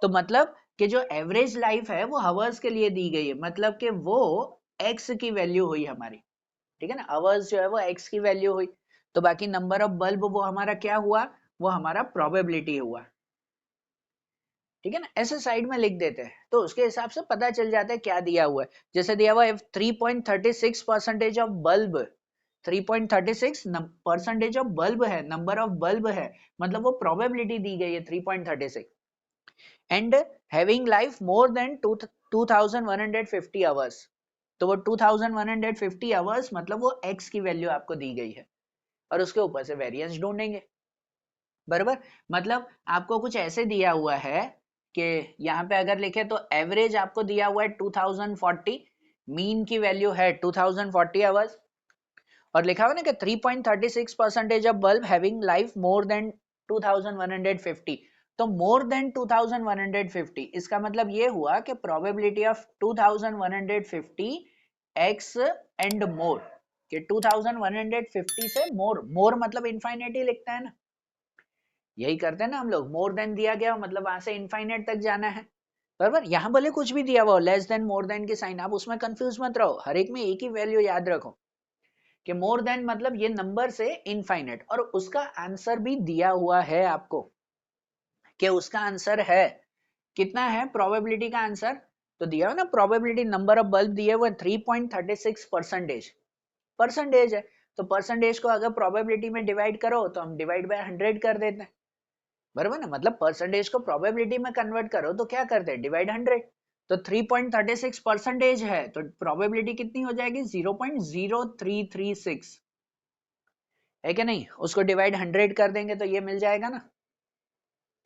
तो मतलब कि जो एवरेज लाइफ है वो हावर्स के लिए दी गई है, मतलब कि वो एक्स की वैल्यू हुई हमारी, ठीक है ना, आवर्स जो है वो एक्स की वैल्यू हुई। तो बाकी नंबर ऑफ बल्ब वो हमारा क्या हुआ, वो हमारा प्रोबेबिलिटी हुआ, ठीक है ना, ऐसे साइड में लिख देते हैं तो उसके हिसाब से पता चल जाता है क्या दिया हुआ है। जैसे दिया हुआ है 3.36% ऑफ बल्ब, 3.36% ऑफ बल्ब है, नंबर ऑफ बल्ब है, मतलब वो प्रोबेबिलिटी दी गई है 3.36, and having life more than 2150 hours, तो वो 2150 आवर्स मतलब वो एक्स की वैल्यू आपको दी गई है, और उसके ऊपर से वेरिएंस ढूंढेंगे, बराबर। मतलब आपको कुछ ऐसे दिया हुआ है कि यहाँ पे अगर लिखे तो एवरेज आपको दिया हुआ है 2040, मीन की वैल्यू है 2040 आवर्स, और लिखा हुआ ना कि 3.36% of bulb having life more than 2150, तो मोर देन 2150 इसका मतलब ये हुआ कि probability of 2150 x and more, कि 2150 से मोर, मोर मतलब इनफाइनाइट लिखता है ना, यही करते हैं ना हम लोग, मोर देन दिया गया मतलब वहां से इनफाइनाइट तक जाना है, बराबर। यहाँ भले कुछ भी दिया हुआ लेस देन मोर देन की साइन, आप उसमें कंफ्यूज मत रहो, हर एक में एक ही वैल्यू याद रखो कि मोर देन मतलब ये नंबर से इनफाइनाइट, और उसका आंसर भी दिया हुआ है आपको कि उसका आंसर है कितना है, प्रोबेबिलिटी का आंसर तो दिया हुआ ना, प्रोबेबिलिटी नंबर ऑफ बल्ब दिए हुए 3.36%, परसेंटेज है, तो परसेंटेज को अगर प्रोबेबिलिटी में डिवाइड करो तो हम डिवाइड बाय 100 कर देते हैं, बराबर ना, मतलब परसेंटेज को प्रोबेबिलिटी में कन्वर्ट करो तो क्या करते हैं, डिवाइड 100, तो 3.36% है तो प्रोबेबिलिटी कितनी हो जाएगी, 0.0336, है कि नहीं, उसको डिवाइड 100 कर देंगे तो ये मिल जाएगा ना,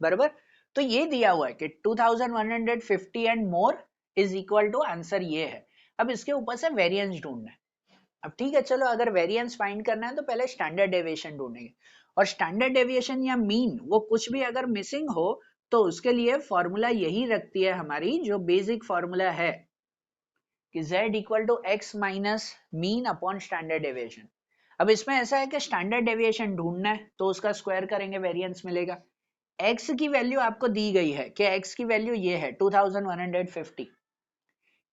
बराबर। तो ये दिया हुआ है कि 2150 and more is equal to answer ये है। अब इसके ऊपर से वेरिएंस ढूंढना है। अब ठीक है चलो, अगर वेरिएंस फाइंड करना है तो पहले स्टैंडर्ड डेविएशन ढूंढेंगे, और स्टैंडर्ड डेविएशन या मीन वो कुछ भी अगर मिसिंग हो तो उसके लिए फॉर्मूला यही रखती है हमारी जो बेसिक फॉर्मूला है कि z equal to x minus mean upon standard deviation. अब इसमें ऐसा है कि स्टैंडर्ड डेविएशन ढूंढना है तो उसका स्क्वायर करेंगे, वेरिएंस मिलेगा। x की वैल्यू आपको दी गई है कि x की वैल्यू ये है 2150,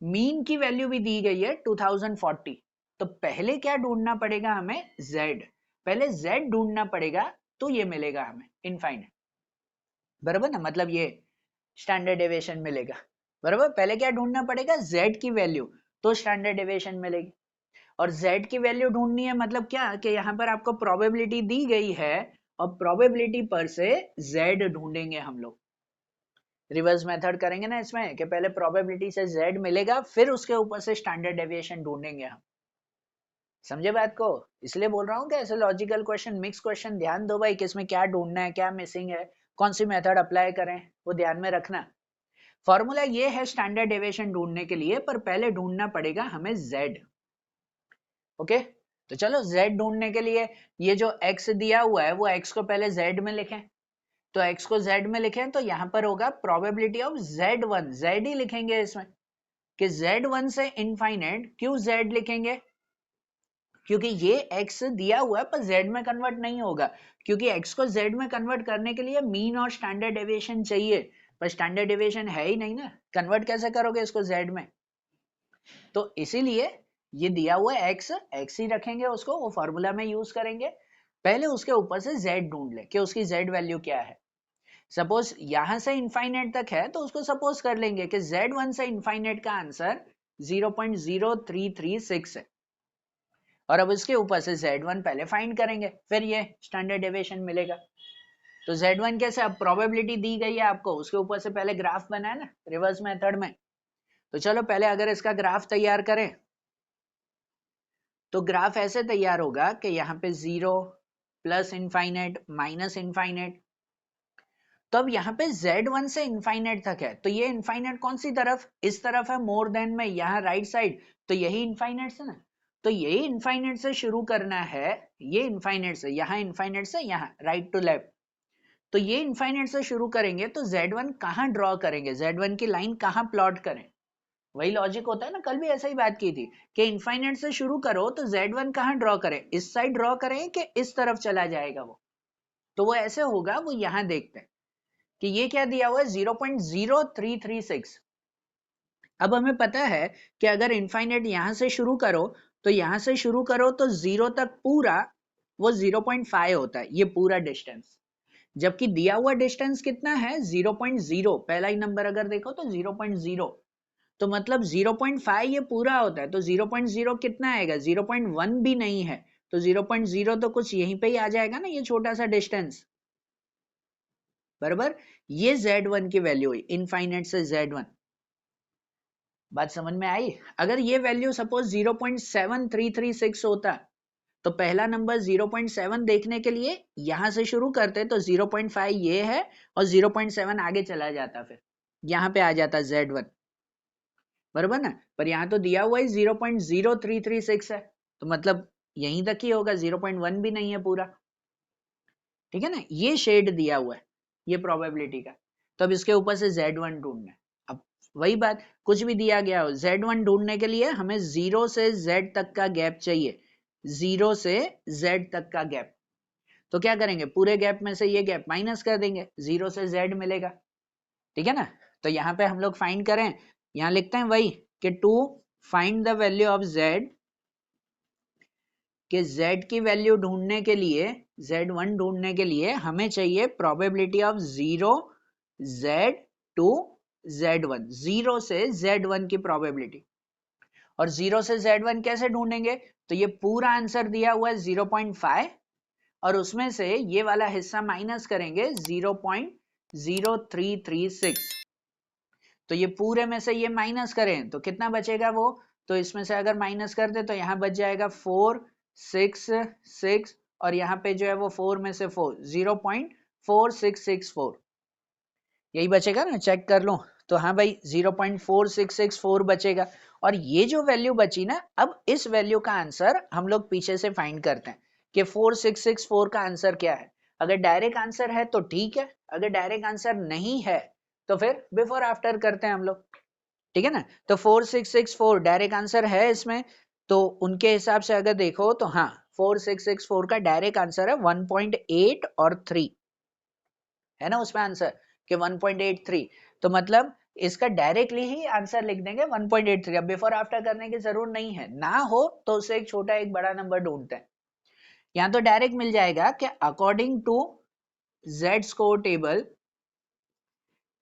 मीन की वैल्यू भी दी गई है 2040, तो पहले क्या ढूंढना पड़ेगा हमें, z, पहले z ढूंढना पड़ेगा तो ये मिलेगा हमें इनफाइनाइट, बराबर ना, मतलब ये स्टैंडर्ड डेविएशन मिलेगा, बराबर। पहले क्या ढूंढना पड़ेगा, z की वैल्यू, तो स्टैंडर्ड डेविएशन मिलेगी, और z की वैल्यू ढूंढनी है मतलब क्या कि यहाँ पर आपको प्रोबेबिलिटी दी गई है और प्रोबेबिलिटी पर से z ढूंढेंगे हम लोग, रिवर्स मेथड करेंगे ना इसमें कि पहले प्रोबेबिलिटी से z मिलेगा फिर उसके ऊपर से स्टैंडर्ड डेविएशन ढूंढेंगे हम, समझे बात को। इसलिए बोल रहा हूँ कि ऐसे लॉजिकल क्वेश्चन, मिक्स क्वेश्चन ध्यान दो भाई, किसमें क्या ढूंढना है, क्या मिसिंग है, कौन सी मेथड अप्लाई करें, वो ध्यान में रखना। फॉर्मूला ये है स्टैंडर्ड डेविएशन ढूंढने के लिए, पर पहले ढूंढना पड़ेगा हमें z, ओके। तो चलो z ढूंढने के लिए ये जो x दिया हुआ है वो x को पहले z में लिखें, तो x को z में लिखें तो यहां पर होगा प्रोबेबिलिटी ऑफ z1, z ही लिखेंगे इसमें कि z1 से इनफाइनाइट, क्यों z लिखेंगे, क्योंकि ये x दिया हुआ है पर z में कन्वर्ट नहीं होगा, क्योंकि x को z में कन्वर्ट करने के लिए मीन और स्टैंडर्ड डेविएशन चाहिए, पर स्टैंडर्ड डेविएशन है ही नहीं ना, कन्वर्ट कैसे करोगे इसको z में, तो इसीलिए ये दिया हुआ है x ही रखेंगे उसको, वो फॉर्मूला में यूज करेंगे, पहले उसके ऊपर से z ढूंढ ले कि उसकी z वैल्यू क्या है। सपोज यहां से इनफाइनाइट तक है तो उसको सपोज कर लेंगे कि z1 से इनफाइनाइट का आंसर 0.0336 है, और अब इसके ऊपर से z1 पहले फाइंड करेंगे फिर ये स्टैंडर्ड डेविएशन मिलेगा। तो z1 कैसे, अब प्रोबेबिलिटी दी गई है आपको, उसके ऊपर से पहले ग्राफ बनाए ना रिवर्स मेथड में, तो चलो पहले अगर इसका ग्राफ तैयार करें तो ग्राफ ऐसे तैयार होगा कि यहाँ पे 0 प्लस इनफाइनाइट माइनस इनफाइनाइट, तो अब यहाँ पे z1 से इनफाइनाइट तक है, तो ये इनफाइनाइट कौन सी तरफ, इस तरफ है मोर देन में, यहाँ राइट साइड, तो यही इनफाइनाइट से ना, तो यही इनफाइनाइट से शुरू करना है, ये इनफाइनाइट से, यहाँ इनफाइनाइट से यहाँ राइट टू लेफ्ट, तो ये इनफाइनाइट से शुरू करेंगे तो Z1 कहाँ ड्रॉ करेंगे, Z1 की लाइन कहाँ प्लॉट करें, वही लॉजिक होता है ना, कल भी ऐसा ही बात की थी कि इनफाइनाइट से शुरू करो तो Z1 कहाँ ड्रॉ करें, इस साइड ड्रॉ करें कि इस तरफ चला जाएगा वो, तो वो ऐसे होगा, वो यहां देखते हैं कि ये क्या दिया हुआ है 0.0336। अब हमें पता है कि अगर इनफाइनाइट यहां से शुरू करो तो यहां से शुरू करो तो 0 तक पूरा वो 0.5 होता है, ये पूरा डिस्टेंस, जबकि दिया हुआ डिस्टेंस कितना है 0.0, पहला ही नंबर अगर देखो तो 0.0, तो मतलब 0.5 ये पूरा होता है, तो 0.0 कितना आएगा 0.1 भी नहीं है, तो 0.0 तो कुछ यहीं पे ही आ जाएगा ना, ये छोटा सा डिस्टेंस, बराबर। ये Z1 की वैल्यू हुई इनफाइनाइट से Z1, बात समझ में आई। अगर ये वैल्यू सपोज 0.7336 होता तो पहला नंबर 0.7 देखने के लिए यहां से शुरू करते तो 0.5 ये है और 0.7 आगे चला जाता, फिर यहां पे आ जाता Z1, बराबर ना, पर यहां तो दिया हुआ ही 0.0336 है, तो मतलब यहीं तक ही होगा, 0.1 भी नहीं है पूरा, ठीक है ना, ये शेड दिया हुआ है ये प्रोबेबिलिटी का, तो अब इसके ऊपर से Z1 ढूंढना है। अब वही बात, कुछ भी दिया गया हो Z1 ढूंढने के लिए हमें 0 से Z तक का गैप चाहिए, 0 से Z तक का गैप, तो क्या करेंगे पूरे गैप में से ये गैप माइनस कर देंगे, 0 से Z मिलेगा, ठीक है ना। तो यहाँ पे हम लोग फाइंड करें, यहाँ लिखते हैं वही कि to find the value of Z, कि Z की वैल्यू ढूंढने के लिए, Z1 ढूंढने के लिए हमें चाहिए probability of 0 Z to Z1, 0 से Z1 की प्रोबेबिलिटी, और 0 से Z1 कैसे ढूंढेंगे, तो ये पूरा आंसर दिया हुआ है 0.5 और उसमें से ये वाला हिस्सा माइनस करेंगे 0.0336, तो ये पूरे में से ये माइनस करें तो कितना बचेगा वो, तो इसमें से अगर माइनस कर दे तो यहाँ बच जाएगा 466 और यहाँ पे जो है वो 4 में से 4 0.4664, यही बचेगा ना, चेक कर लो, तो हाँ भाई 0.4664 बचेगा। और ये जो वैल्यू बची ना, अब इस वैल्यू का आंसर हम लोग पीछे से फाइंड करते हैं कि 4664 का आंसर क्या है। अगर डायरेक्ट आंसर है तो ठीक है, अगर डायरेक्ट आंसर नहीं है तो फिर बिफोर आफ्टर करते हैं हम लोग, ठीक है ना। तो 4664 डायरेक्ट आंसर है इसमें, तो उनके हिसाब से अगर देखो तो हाँ 4664 का डायरेक्ट आंसर है 1.8 और 3, है ना उसमें आंसर कि 1.83, तो मतलब इसका डायरेक्टली ही आंसर लिख देंगे 1.83, अब बिफोर आफ्टर करने की जरूर नहीं है, ना हो तो उससे एक छोटा एक बड़ा नंबर ढूंढते हैं। यहाँ तो डायरेक्ट मिल जाएगा कि according to Z score table,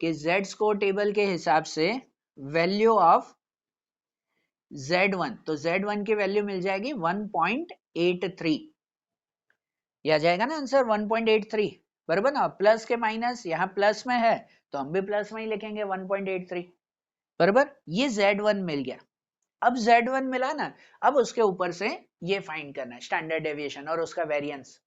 कि Z स्कोर टेबल के हिसाब से वैल्यू ऑफ Z1, तो Z1 की वैल्यू मिल जाएगी 1.83, यह आ जाएगा ना आंसर 1.83, बराबर ना, प्लस के माइनस, यहाँ प्लस में है तो हम भी प्लस में ही लिखेंगे 1.83, बराबर। ये Z1 मिल गया, अब Z1 मिला ना, अब उसके ऊपर से ये फाइंड करना है स्टैंडर्ड डेविएशन और उसका वेरिएंस,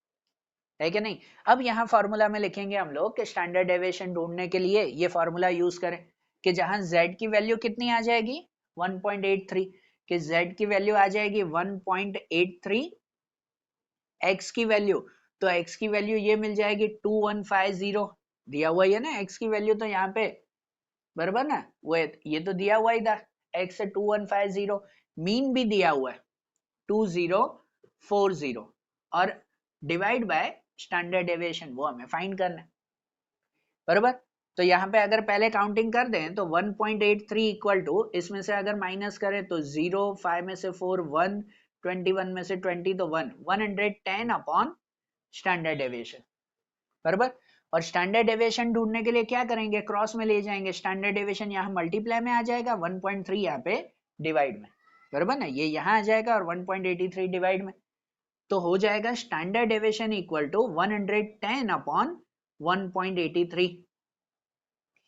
है कि नहीं। अब यहाँ फॉर्मूला में लिखेंगे हम लोग कि स्टैंडर्ड डेविएशन ढूंढने के लिए ये फॉर्मूला यूज करें कि जहां Z की वैल्यू कितनी आ जाएगी 1.83, कि Z की वैल्यू आ जाएगी 1.83, X की वैल्यू, तो X की वैल्यू ये मिल जाएगी 2150, दिया हुआ है ना X की वैल्यू, तो यहाँ पे बराबर ना, वो ये तो दिया हुआ ही था X से 2150, मीन भी दिया हुआ है 2040 और डिवाइड बाय स्टैंडर्ड डेविएशन, वो हमें फाइंड करना है, बराबर। तो यहाँ पे अगर पहले काउंटिंग कर दें तो 1.83 इक्वल टू, इसमें से अगर माइनस करें तो 0, 5 में से 4 1, 21 में से 20 तो 1, 110 अपॉन स्टैंडर्ड डेविएशन, बराबर। और स्टैंडर्ड डेविएशन ढूंढने के लिए क्या करेंगे, क्रॉस में ले जाएंगे, स्टैंडर्ड डेविएशन यहाँ मल्टीप्लाई में आ जाएगा, 1.3 यहाँ पे डिवाइड में, बराबर ना, ये यहाँ आ जाएगा और 1.83 डिवाइड में, तो हो जाएगा standard deviation equal to 110 upon 1.83,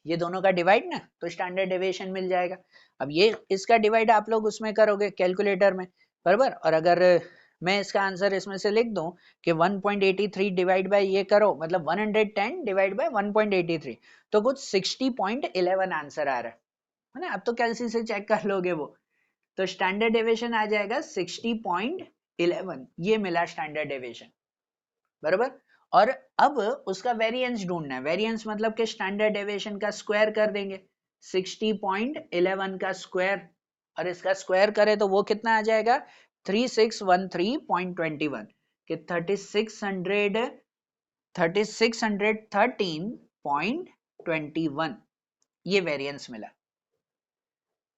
ये दोनों का डिवाइड ना, तो स्टैंडर्ड डेविएशन मिल जाएगा। अब ये इसका डिवाइड आप लोग उसमें करोगे कैलकुलेटर में, बराबर। और अगर मैं इसका आंसर इसमें से लिख दूं कि 1.83 डिवाइड बाय ये करो, मतलब 110 डिवाइड बाय 1.83, तो कुछ 60.11 आंसर आ रहा है ना। अब तो कैलसी से चेक कर लोगे वो, तो स्टैंडर्ड डेविएशन आ जाएगा 60.11, ये मिला स्टैंडर्ड डेविएशन, बराबर। और अब उसका वेरिएंस ढूंढना है। वेरिएंस मतलब कि स्टैंडर्ड डेविएशन का स्क्वायर कर देंगे, 60.11 का स्क्वायर, और इसका स्क्वायर करें तो वो कितना आ जाएगा 3613.21 कि 3613.21 ये वेरिएंस मिला,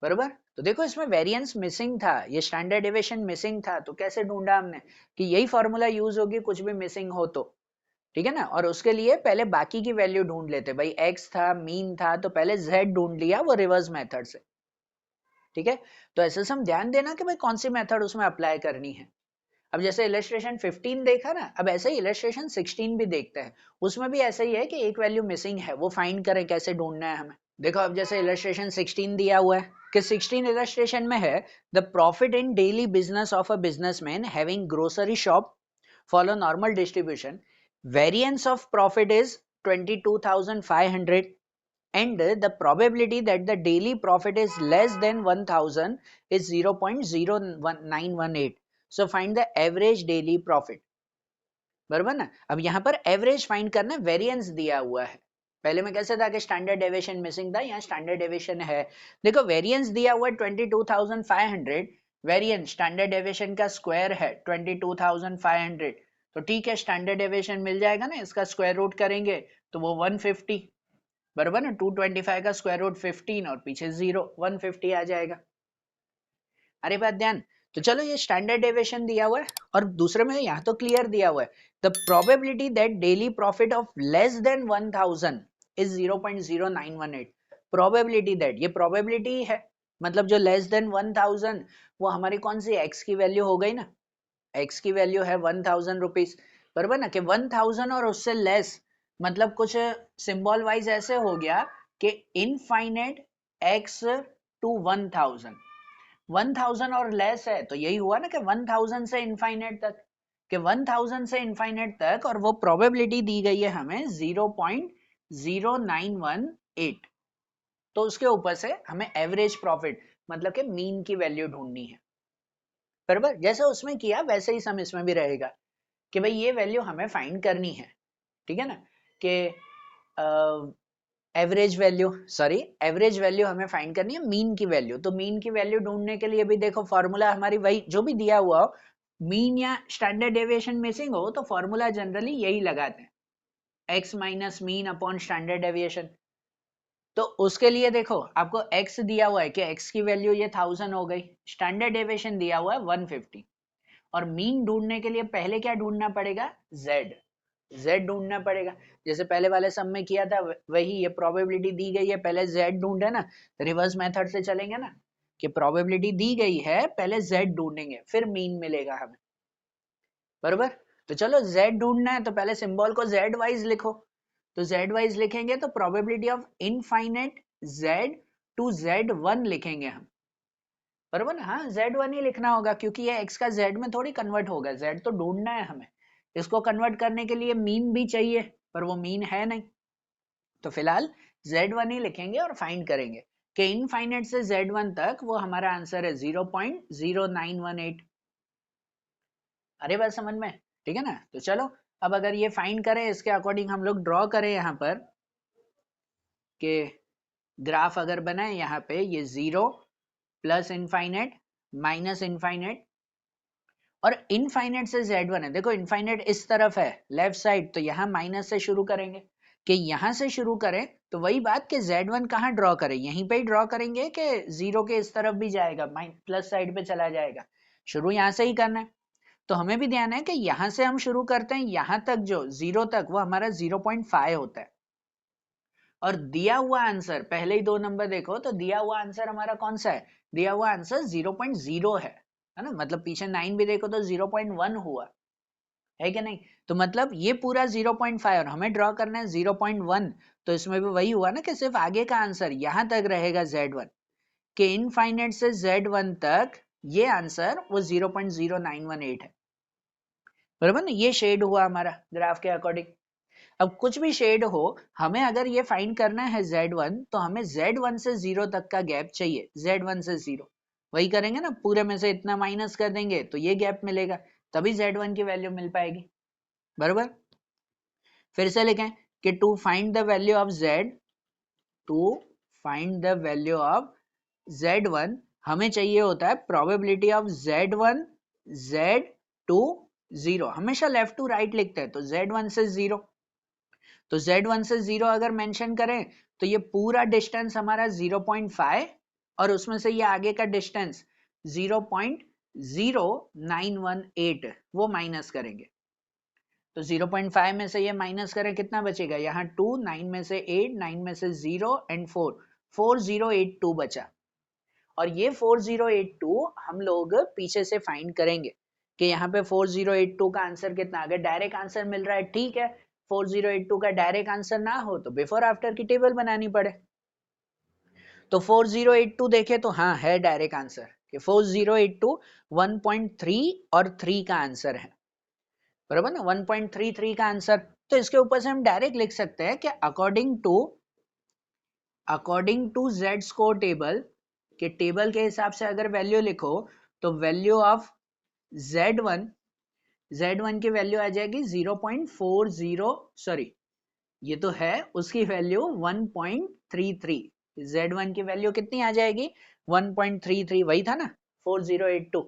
बरोबर। तो देखो इसमें वेरिएंस मिसिंग था, ये स्टैंडर्ड डेविएशन मिसिंग था, तो कैसे ढूंढा हमने कि यही फॉर्मूला यूज होगी कुछ भी मिसिंग हो तो, ठीक है ना। और उसके लिए पहले बाकी की वैल्यू ढूंढ लेते, भाई x था, मीन था, तो पहले z ढूंढ लिया वो रिवर्स मेथड से, ठीक है। तो ऐसे से हम ध्यान देना कि भाई कौन सी मेथड उसमें अप्लाई करनी है। अब जैसे इलस्ट्रेशन 15 देखा ना, अब ऐसे ही इलस्ट्रेशन 16 भी देखते हैं, उसमें भी ऐसा ही है कि एक वैल्यू मिसिंग है, वो फाइंड करें कैसे ढूंढना है हमें। देखो अब जैसे इलस्ट्रेशन 16 दिया हुआ है कि 16 इलस्ट्रेशन में है the profit in daily business of a businessman having grocery shop follow normal distribution, variance of profit is 22,500 and the probability that the daily profit is less than 1000 is 0.0918. So find the average daily profit, बराबर ना। अब यहाँ पर average find करना, variance दिया हुआ है। पहले में कैसे था कि स्टैंडर्ड डेविएशन मिसिंग था, यहाँ स्टैंडर्ड डेविएशन है। देखो वेरिएंस दिया हुआ है 22,500, वेरिएंस स्टैंडर्ड डेविएशन का स्क्वायर है 22,500, तो ठीक है स्टैंडर्ड डेविएशन मिल जाएगा ना, इसका स्क्वायर रूट करेंगे तो वो 150, बराबर ना। 225 का स्क्वायर रूट 15 और पीछे 0, 150 आ जाएगा। अरे बात ध्यान, तो चलो ये स्टैंडर्ड डेविएशन दिया हुआ है और दूसरे में यहाँ तो क्लियर दिया हुआ है the probability that daily profit of less than 1000 is 0.0918। Probability that, ये प्रोबेबिलिटी है, मतलब जो लेस देन 1000 वो हमारी कौन सी x की वैल्यू हो गई ना, x की वैल्यू है 1000 रुपीज, बराबर ना। कि 1000 और उससे लेस मतलब कुछ सिंबल वाइज ऐसे हो गया कि इनफाइनाइट x टू 1000, 1000 और लेस है तो यही हुआ ना कि 1000 से इनफाइनाइट तक, कि 1000 से इनफाइनाइट तक, और वो प्रोबेबिलिटी दी गई है हमें 0.0918, तो उसके ऊपर से हमें एवरेज प्रॉफिट मतलब कि मीन की वैल्यू ढूंढनी है, बराबर। जैसे उसमें किया वैसे ही सम इसमें भी रहेगा कि भाई ये वैल्यू हमें फाइंड करनी है, ठीक है ना। कि एवरेज वैल्यू हमें फाइंड करनी है मीन की वैल्यू। तो मीन की वैल्यू ढूंढने के लिए भी देखो फॉर्मूला हमारी वही जो भी दिया हुआ हो, मीन या स्टैंडर्ड डेविएशन मिसिंग हो तो फॉर्मूला जनरली यही लगाते हैं, x minus mean upon standard deviation. तो उसके लिए देखो आपको x दिया हुआ है कि x की वैल्यू ये 1000 हो गई, स्टैंडर्ड डेविएशन दिया हुआ है 150, और मीन ढूंढने के लिए पहले क्या ढूंढना पड़ेगा, z ढूंढना पड़ेगा। जैसे पहले वाले सम में किया था वही, ये प्रोबेबिलिटी दी गई है पहले z ढूंढे ना, रिवर्स मेथड से चलेंगे ना कि प्रोबेबिलिटी दी गई है पहले z ढूंढेंगे फिर मीन मिलेगा हमें, बरोबर। तो चलो z ढूंढना है तो पहले सिंबल को z वाइज लिखो, तो z वाइज लिखेंगे तो probability of infinite z to z1 लिखेंगे हम, बरोबर ना। हाँ z1 ही लिखना होगा क्योंकि ये x का z में थोड़ी कन्वर्ट होगा, z तो ढूंढना है हमें, इसको कन्वर्ट करने के लिए मीन भी चाहिए पर वो मीन है नहीं, तो फिलहाल z1 ही लिखेंगे और फाइंड करेंगे कि इनफाइनाइट से z1 तक वो हमारा आंसर है 0.0918। अरे बात समझ में, ठीक है ना। तो चलो अब अगर ये फाइंड करें इसके अकॉर्डिंग हम लोग ड्रॉ करें यहाँ पर कि ग्राफ अगर बनाए यहाँ पे ये 0 प्लस इनफाइनाइट माइनस इनफाइनाइट और इनफाइनाइट से z1 है। देखो इनफाइनाइट इस तरफ है लेफ्ट साइड, तो यहाँ माइनस से शुरू करेंगे कि यहाँ से शुरू करें, तो वही बात कि z1 कहाँ ड्रॉ करें, यहीं पे ही ड्रॉ करेंगे कि 0 के इस तरफ भी जाएगा, प्लस साइड पे चला जाएगा, शुरू यहाँ से ही करना है। तो हमें भी ध्यान है कि यहाँ से हम शुरू करते हैं, यहाँ तक जो 0 तक वो हमारा 0.5 होता है, और दिया हुआ आंसर पहले ही दो नंबर देखो तो दिया हुआ आंसर हमारा कौन सा है, दिया हुआ आंसर 0.0 है ना। मतलब पीछे 9 भी देखो तो 0.1 हुआ है कि नहीं, तो मतलब ये पूरा 0.5 और हमें ड्रॉ करना है 0.1, तो इसमें भी वही हुआ ना कि सिर्फ आगे का आंसर यहाँ तक रहेगा z1, कि इनफाइनाइट से z1 तक ये आंसर वो 0.0918 है, बराबर ना। ये शेड हुआ हमारा ग्राफ के अकॉर्डिंग। अब कुछ भी शेड हो, हमें अगर ये फाइंड करना है z1 तो हमें z1 से 0 तक का गैप चाहिए, z1 से 0 वही करेंगे ना, पूरे में से इतना माइनस कर देंगे तो ये गैप मिलेगा, तभी z1 की वैल्यू मिल पाएगी, बरोबर। फिर से लिखें कि to find the value of z, to find the value of z1 हमें चाहिए होता है प्रोबेबिलिटी ऑफ z1 z2 0, हमेशा लेफ्ट टू राइट लिखते हैं, तो z1 से 0, तो z1 से 0 अगर मेंशन करें तो ये पूरा डिस्टेंस हमारा 0.5 और उसमें से ये आगे का डिस्टेंस 0.0918 वो माइनस करेंगे, तो 0.5 में से ये माइनस करें कितना बचेगा, यहाँ 2, 9 में से 8, 9 में से 0 एंड 4, 4082 बचा। और ये 4082 हम लोग पीछे से फाइंड करेंगे कि यहाँ पे 4082 का आंसर कितना, अगर डायरेक्ट आंसर मिल रहा है ठीक है, 4082 का डायरेक्ट आंसर ना हो तो बिफोर आफ्टर की टेबल बनानी पड़े। तो 4082 देखे तो हाँ है डायरेक्ट आंसर कि 4082 1.3 और 3 का आंसर है, बराबर ना, 1.33 का आंसर। तो इसके ऊपर से हम डायरेक्ट लिख सकते हैं कि according to Z score table के टेबल के हिसाब से अगर वैल्यू लिखो तो वैल्यू ऑफ Z1 की वैल्यू आ जाएगी 0.40, सॉरी ये तो है उसकी वैल्यू 1.33, Z1 की वैल्यू कितनी आ जाएगी 1.33, वही था ना 4082,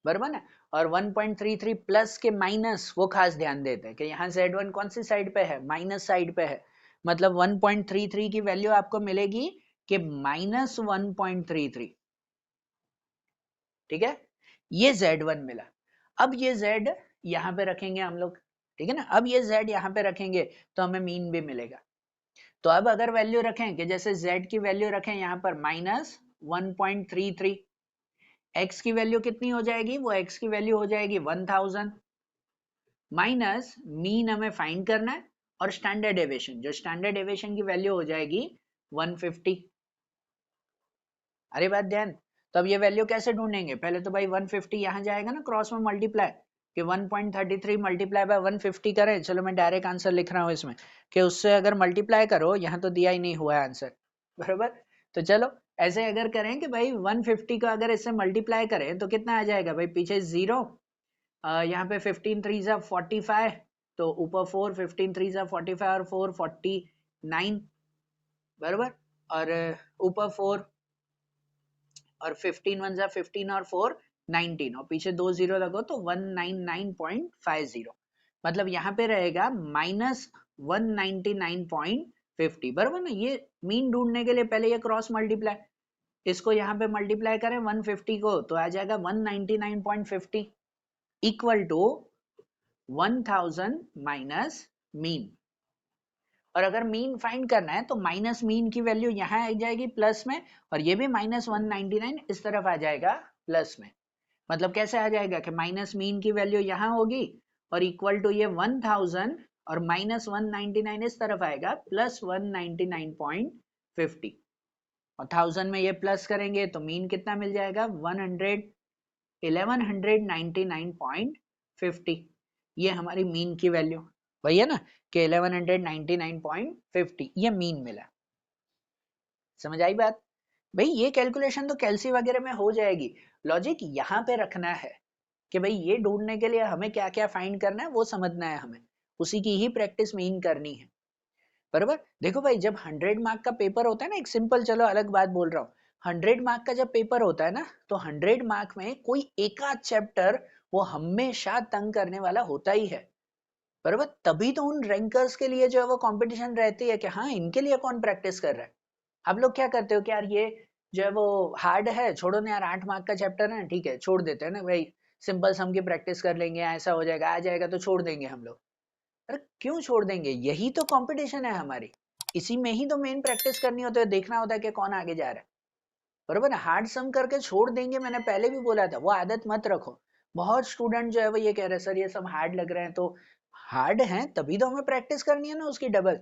बराबर ना। और 1.33 प्लस के माइनस वो खास ध्यान देते हैं कि यहाँ Z1 कौन सी साइड पे है, माइनस साइड पे है, मतलब 1.33 की वैल्यू आपको मिलेगी कि -1.33, ठीक है, ये Z1 मिला। अब ये Z यहाँ पे रखेंगे हम लोग, ठीक है ना, अब ये Z यहाँ पे रखेंगे तो हमें मीन भी मिलेगा। तो अब अगर वैल्यू रखें कि जैसे Z की वैल्यू रखें यहाँ पर -1.33, x की वैल्यू कितनी हो जाएगी, वो x की वैल्यू हो जाएगी 1000, माइनस मीन हमें फाइंड करना है और स्टैंडर्ड डेविएशन, जो स्टैंडर्ड डेविएशन की वैल्यू हो जाएगी 150। अरे बात ध्यान, तो अब ये वैल्यू कैसे ढूंढेंगे, पहले तो भाई 150 यहाँ जाएगा ना क्रॉस में मल्टीप्लाई, कि 1.33 मल्टीप्लाई बाय 150 करें, चलो मैं डायरेक्ट आंसर लिख रहा हूँ इसमें कि उससे अगर मल्टीप्लाई करो, यहाँ तो दिया ही नहीं हुआ है आंसर, बराबर। तो चलो ऐसे अगर करें कि भाई 150 को अगर इससे मल्टीप्लाई करें तो कितना आ जाएगा भाई, पीछे 0, यहाँ पे 15 3 जा 45, तो ऊपर 4, 15 3 जा 45 और 4 49, बराबर, और ऊपर 4 और 15 1 जा 15 और 4 19, और पीछे 2 0 लगो तो 199.50, मतलब यहाँ पे रहेगा -199.50, बराबर ना। ये मीन ढूंढने के लिए पहले ये क्रॉस मल्टीप्लाई, इसको यहाँ पे मल्टीप्लाई करें 150 को तो आ जाएगा 199.50 इक्वल टू 1000 माइनस मीन। और अगर मीन फाइंड करना है तो माइनस मीन की वैल्यू यहाँ आ जाएगी प्लस में, और ये भी -199 इस तरफ आ जाएगा प्लस में, मतलब कैसे आ जाएगा कि माइनस मीन की वैल्यू यहाँ होगी और इक्वल टू ये 1000 और -199 इस तरफ आएगा प्लस 199.50, और 1000 में ये प्लस करेंगे तो मीन कितना मिल जाएगा 1199.50, ये हमारी मीन की वैल्यू वही है ना कि 1199.50 ये मीन मिला। समझ आई बात भाई, ये कैलकुलेशन तो कैलसी वगैरह में हो जाएगी, लॉजिक यहाँ पे रखना है कि भाई ये ढूंढने के लिए हमें क्या क्या फाइंड करना है वो समझना है, हमें उसी की ही प्रैक्टिस मेन करनी है, बराबर। देखो भाई जब 100 मार्क का पेपर होता है ना, एक सिंपल, चलो अलग बात बोल रहा हूँ, 100 मार्क का जब पेपर होता है ना तो 100 मार्क में कोई एक आध चैप्टर वो हमेशा तंग करने वाला होता ही है, बराबर। तभी तो उन रैंकर्स के लिए जो है वो कंपटीशन रहती है कि हाँ इनके लिए कौन प्रैक्टिस कर रहा है। आप लोग क्या करते हो कि यार ये जो है वो हार्ड है, छोड़ो ना यार, 8 मार्क का चैप्टर है, ठीक है छोड़ देते हैं ना भाई, सिंपल सम की प्रैक्टिस कर लेंगे, ऐसा हो जाएगा, आ जाएगा तो छोड़ देंगे हम लोग। अरे क्यों छोड़ देंगे, यही तो कंपटीशन है हमारी, इसी में ही तो मेन प्रैक्टिस करनी होती है, देखना होता है कि कौन आगे जा रहा है, बराबर। हार्ड सम करके छोड़ देंगे, मैंने पहले भी बोला था, वो आदत मत रखो। बहुत स्टूडेंट जो है वो ये कह रहे हैं सर ये सब हार्ड लग रहे हैं, तो हार्ड है तभी तो हमें प्रैक्टिस करनी है ना उसकी डबल,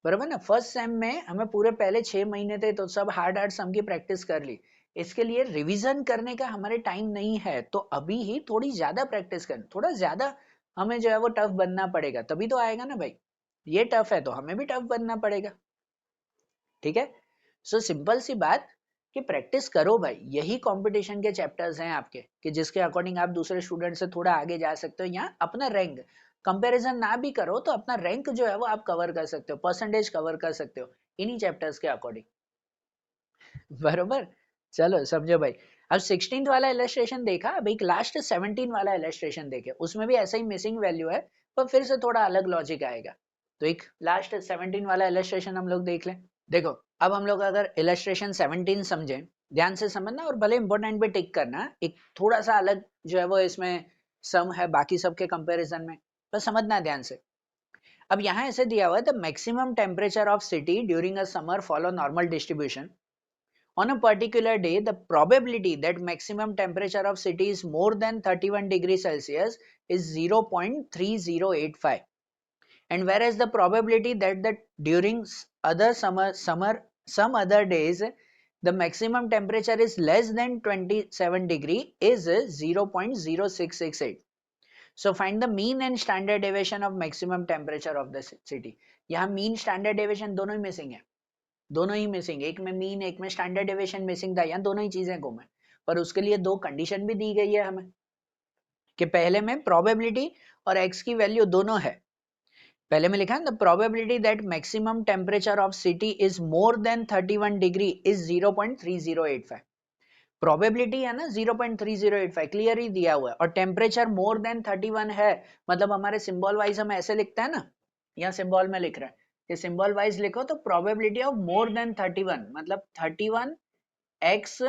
बराबर ना। फर्स्ट सेम में हमें पूरे पहले 6 महीने थे तो सब हार्ड हार्ड सम की प्रैक्टिस कर ली, इसके लिए रिवीजन करने का हमारे टाइम नहीं है, तो अभी ही थोड़ी ज्यादा प्रैक्टिस करनी, थोड़ा ज्यादा हमें जो है वो टफ बनना पड़ेगा, तभी तो आएगा ना भाई। ये टफ है तो हमें भी टफ बनना पड़ेगा, ठीक है। सो सिंपल सी बात कि प्रैक्टिस करो भाई, यही कंपटीशन के चैप्टर्स हैं आपके कि जिसके अकॉर्डिंग आप दूसरे स्टूडेंट से थोड़ा आगे जा सकते हो, यहाँ अपना रैंक कंपैरिजन ना भी करो तो अपना रैंक जो है वो आप कवर कर सकते हो, परसेंटेज कवर कर सकते हो इन्हीं चैप्टर्स के अकॉर्डिंग। बरोबर, चलो समझो भाई। अब 16th वाला इलस्ट्रेशन देखा, अब एक लास्ट 17 वाला इलस्ट्रेशन देखे, उसमें भी ऐसा ही मिसिंग वैल्यू है पर फिर से थोड़ा अलग लॉजिक आएगा। तो एक लास्ट 17 वाला इलस्ट्रेशन हम लोग देख लें। देखो अब हम लोग अगर इलस्ट्रेशन 17 समझें, ध्यान से समझना और भले इंपॉर्टेंट पे टिक करना, एक थोड़ा सा अलग जो है वो इसमें सम है बाकी सबके कंपैरिजन में, तो समझना ध्यान से। अब यहाँ ऐसे दिया हुआ है the maximum temperature of city during a summer follow normal distribution. On a particular day, the probability that maximum temperature of city is more than 31 degrees Celsius is 0.3085. And whereas the probability that during other some other days, the maximum temperature is less than 27 degree is 0.0668. So find the mean and standard deviation of maximum temperature of the city. यहाँ mean standard deviation दोनों ही missing है, दोनों ही missing, एक में mean एक में standard deviation missing था, यहाँ दोनों ही चीजें गुम है। पर उसके लिए दो कंडीशन भी दी गई है हमें कि पहले में प्रोबेबिलिटी और एक्स की वैल्यू दोनों है। पहले में लिखा है the probability that maximum temperature of city is more than 31 degree is 0.3085। Probability है ना 0.3085 क्लियर ही दिया हुआ है, और टेम्परेचर मोर देन 31 है, मतलब हमारे सिंबल वाइज हम ऐसे लिखते हैं ना, यहाँ सिंबल में लिख रहा है, ये सिंबल वाइज लिखो तो प्रोबेबिलिटी ऑफ मोर देन 31 मतलब 31 x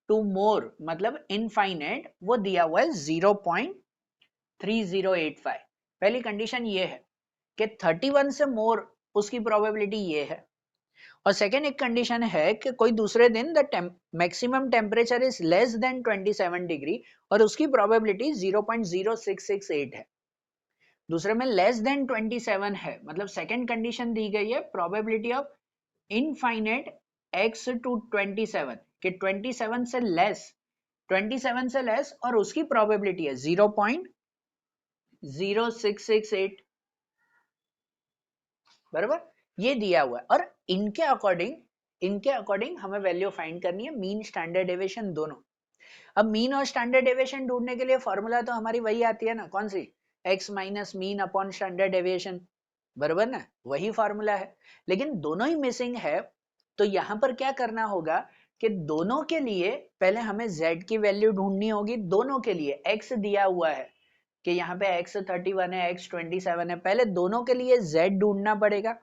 टू मोर मतलब इनफाइनाइट, वो दिया हुआ है 0.3085। पहली कंडीशन ये है कि 31 से मोर उसकी प्रोबेबिलिटी ये है, और सेकेंड एक कंडीशन है कि कोई दूसरे दिन the maximum temperature is less than 27 degree और उसकी प्रोबेबिलिटी 0.0668 है। दूसरे में लेस देन 27 है, मतलब सेकेंड कंडीशन दी गई है probability of infinite x to 27 कि 27 से लेस, 27 से लेस और उसकी प्रोबेबिलिटी है 0.0668, बराबर, ये दिया हुआ है। और इनके अकॉर्डिंग हमें वैल्यू फाइंड करनी है, मीन स्टैंडर्ड डेविएशन दोनों। अब मीन और स्टैंडर्ड डेविएशन ढूंढने के लिए फॉर्मूला तो हमारी वही आती है ना, कौन सी, x minus mean upon standard deviation, बराबर ना, वही फॉर्मूला है। लेकिन दोनों ही मिसिंग है, तो यहां पर क्या करना होगा कि दोनों के लिए पहले हमें z की वैल्यू ढूंढनी होगी। दोनों के लिए x दिया हुआ है कि यहाँ पे x 31 है, x 27 है, पहले दोनों के लिए z ढूंढना पड़ेगा।